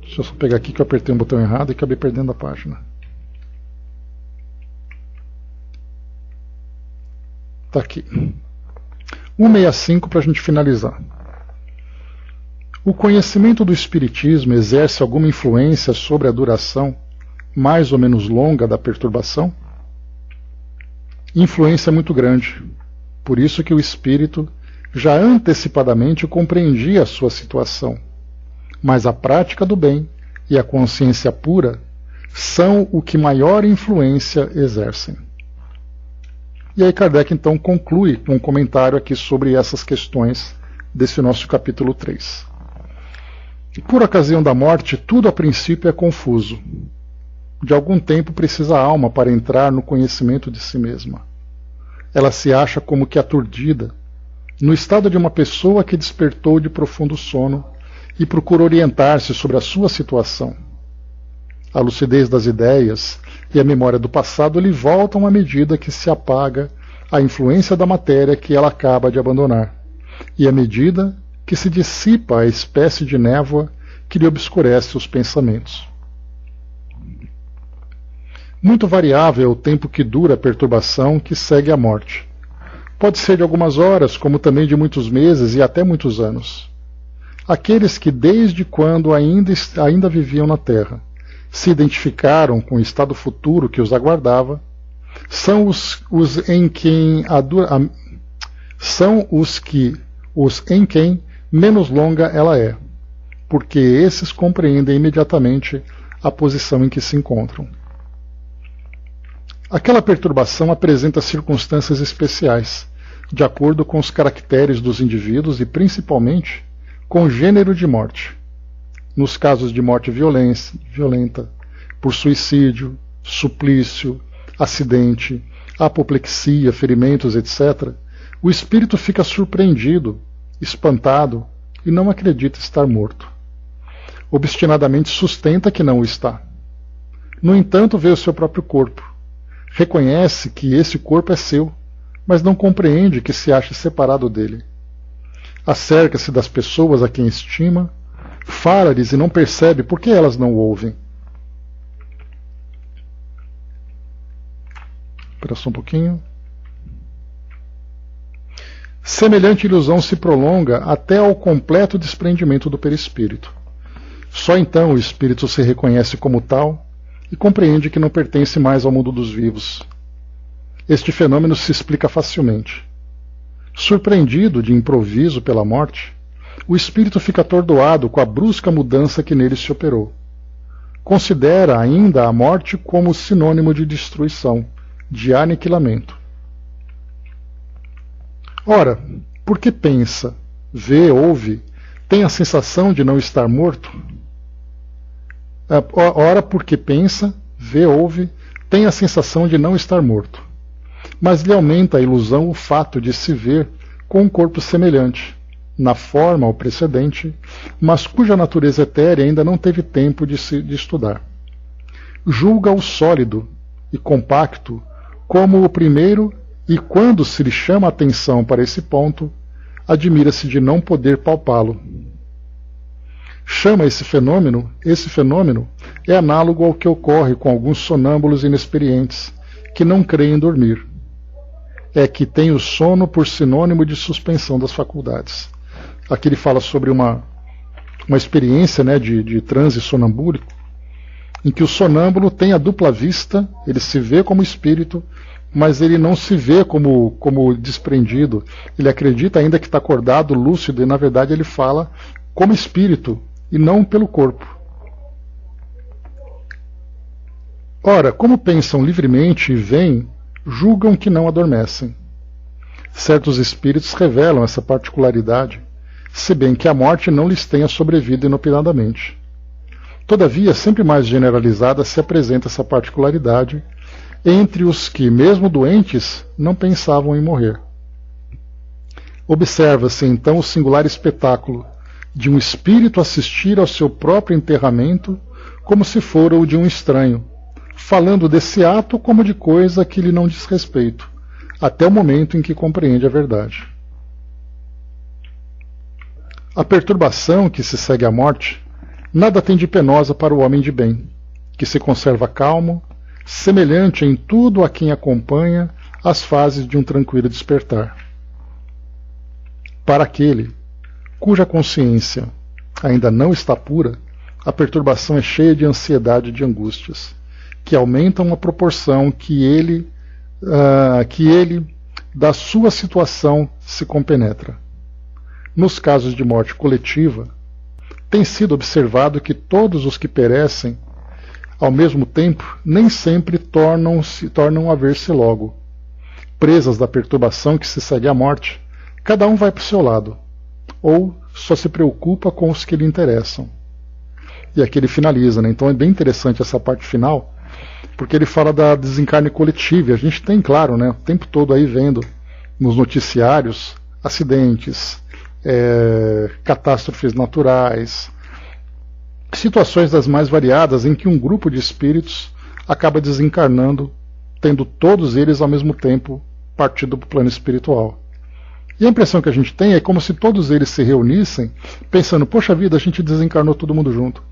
Deixa eu só pegar aqui que eu apertei um botão errado e acabei perdendo a página. Está aqui. 165 para a gente finalizar. O conhecimento do Espiritismo exerce alguma influência sobre a duração mais ou menos longa da perturbação? Influência muito grande. Por isso que o Espírito já antecipadamente compreendia a sua situação. Mas a prática do bem e a consciência pura são o que maior influência exercem. E aí Kardec então conclui um comentário aqui sobre essas questões desse nosso capítulo 3. Por ocasião da morte, tudo a princípio é confuso. De algum tempo precisa a alma para entrar no conhecimento de si mesma. Ela se acha como que aturdida, no estado de uma pessoa que despertou de profundo sono e procura orientar-se sobre a sua situação. A lucidez das ideias e a memória do passado lhe voltam à medida que se apaga a influência da matéria que ela acaba de abandonar, e à medida que se dissipa a espécie de névoa que lhe obscurece os pensamentos. Muito variável é o tempo que dura a perturbação que segue a morte. Pode ser de algumas horas, como também de muitos meses e até muitos anos. Aqueles que desde quando ainda viviam na Terra se identificaram com o estado futuro que os aguardava, são os em quem menos longa ela é, porque esses compreendem imediatamente a posição em que se encontram. Aquela perturbação apresenta circunstâncias especiais, de acordo com os caracteres dos indivíduos e principalmente com o gênero de morte. Nos casos de morte violenta, por suicídio, suplício, acidente, apoplexia, ferimentos, etc., o espírito fica surpreendido, espantado e não acredita estar morto. Obstinadamente sustenta que não o está. No entanto, vê o seu próprio corpo. Reconhece que esse corpo é seu, mas não compreende que se acha separado dele. Acerca-se das pessoas a quem estima, fala-lhes e não percebe por que elas não o ouvem. Espera só um pouquinho. Semelhante ilusão se prolonga até ao completo desprendimento do perispírito. Só então o espírito se reconhece como tal e compreende que não pertence mais ao mundo dos vivos. Este fenômeno se explica facilmente. Surpreendido de improviso pela morte, o espírito fica atordoado com a brusca mudança que nele se operou. Considera ainda a morte como sinônimo de destruição, de aniquilamento. Ora, porque pensa, vê, ouve, tem a sensação de não estar morto? Ora, porque pensa, vê, ouve, tem a sensação de não estar morto. Mas lhe aumenta a ilusão o fato de se ver com um corpo semelhante, na forma ao precedente, mas cuja natureza etérea ainda não teve tempo de estudar. Julga-o sólido e compacto como o primeiro, e quando se lhe chama a atenção para esse ponto, admira-se de não poder palpá-lo. Chama esse fenômeno é análogo ao que ocorre com alguns sonâmbulos inexperientes, que não creem dormir. É que tem o sono por sinônimo de suspensão das faculdades. Aqui ele fala sobre uma experiência, né, de transe sonambúlico, em que o sonâmbulo tem a dupla vista, ele se vê como espírito, mas ele não se vê como desprendido. Ele acredita ainda que está acordado, lúcido, e na verdade ele fala como espírito e não pelo corpo. Ora, como pensam livremente e veem, julgam que não adormecem. Certos espíritos revelam essa particularidade, se bem que a morte não lhes tenha sobrevido inopinadamente. Todavia, sempre mais generalizada se apresenta essa particularidade entre os que, mesmo doentes, não pensavam em morrer. Observa-se então o singular espetáculo de um espírito assistir ao seu próprio enterramento como se fora o de um estranho, falando desse ato como de coisa que lhe não diz respeito, até o momento em que compreende a verdade. A perturbação que se segue à morte nada tem de penosa para o homem de bem, que se conserva calmo, semelhante em tudo a quem acompanha as fases de um tranquilo despertar. Para aquele cuja consciência ainda não está pura, a perturbação é cheia de ansiedade e de angústias, que aumentam a proporção que ele da sua situação se compenetra. Nos casos de morte coletiva, tem sido observado que todos os que perecem, ao mesmo tempo, nem sempre tornam a ver-se logo. Presas da perturbação que se segue à morte, cada um vai para o seu lado, ou só se preocupa com os que lhe interessam. E aqui ele finaliza, né? Então é bem interessante essa parte final, porque ele fala da desencarne coletivo, e a gente tem, claro, né, o tempo todo aí vendo nos noticiários acidentes, catástrofes naturais, situações das mais variadas em que um grupo de espíritos acaba desencarnando, tendo todos eles ao mesmo tempo partido para o plano espiritual. E a impressão que a gente tem é como se todos eles se reunissem pensando, poxa vida, a gente desencarnou todo mundo junto.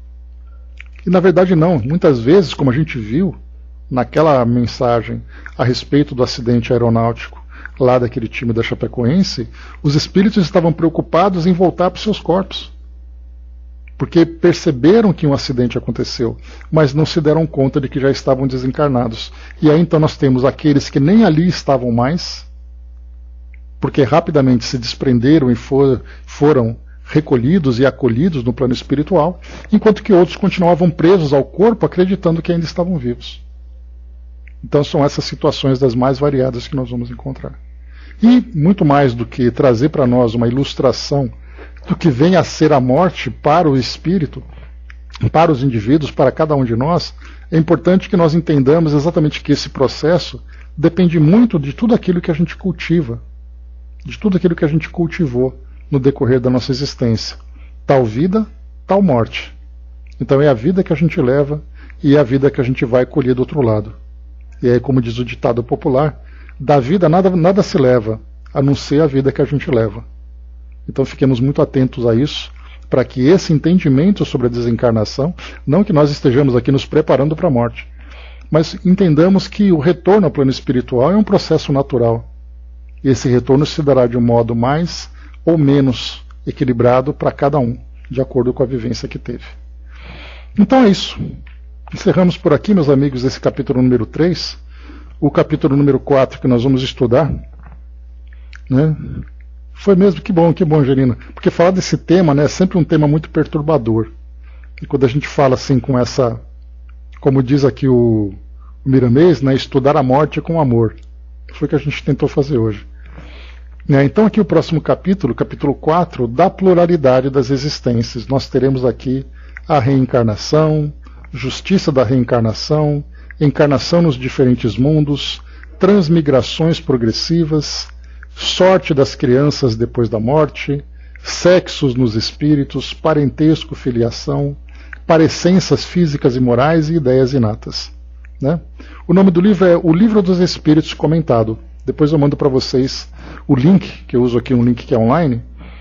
E na verdade não, muitas vezes, como a gente viu naquela mensagem a respeito do acidente aeronáutico lá daquele time da Chapecoense, os espíritos estavam preocupados em voltar para os seus corpos, porque perceberam que um acidente aconteceu, mas não se deram conta de que já estavam desencarnados. E aí então nós temos aqueles que nem ali estavam mais, porque rapidamente se desprenderam e foram recolhidos e acolhidos no plano espiritual, enquanto que outros continuavam presos ao corpo, acreditando que ainda estavam vivos. Então são essas situações das mais variadas que nós vamos encontrar. E muito mais do que trazer para nós uma ilustração do que vem a ser a morte para o espírito, para os indivíduos, para cada um de nós, é importante que nós entendamos exatamente que esse processo depende muito de tudo aquilo que a gente cultiva, de tudo aquilo que a gente cultivou no decorrer da nossa existência. Tal vida, tal morte. Então é a vida que a gente leva e é a vida que a gente vai colher do outro lado. E aí, como diz o ditado popular, da vida nada se leva, a não ser a vida que a gente leva. Então fiquemos muito atentos a isso, para que esse entendimento sobre a desencarnação, não que nós estejamos aqui nos preparando para a morte, mas entendamos que o retorno ao plano espiritual é um processo natural. E esse retorno se dará de um modo mais ou menos equilibrado para cada um, de acordo com a vivência que teve. Então é isso. Encerramos por aqui, meus amigos, esse capítulo número 3. O capítulo número 4 que nós vamos estudar, né? Foi mesmo, que bom, Angelina. Porque falar desse tema, né, é sempre um tema muito perturbador. E quando a gente fala assim com essa, como diz aqui o Miramês, né, estudar a morte com amor. Foi o que a gente tentou fazer hoje. Então aqui o próximo capítulo, capítulo 4, da pluralidade das existências. Nós teremos aqui a reencarnação, justiça da reencarnação, encarnação nos diferentes mundos, transmigrações progressivas, sorte das crianças depois da morte, sexos nos espíritos, parentesco, filiação, parecenças físicas e morais e ideias inatas. Né? O nome do livro é O Livro dos Espíritos Comentado. Depois eu mando para vocês o link, que eu uso aqui um link que é online,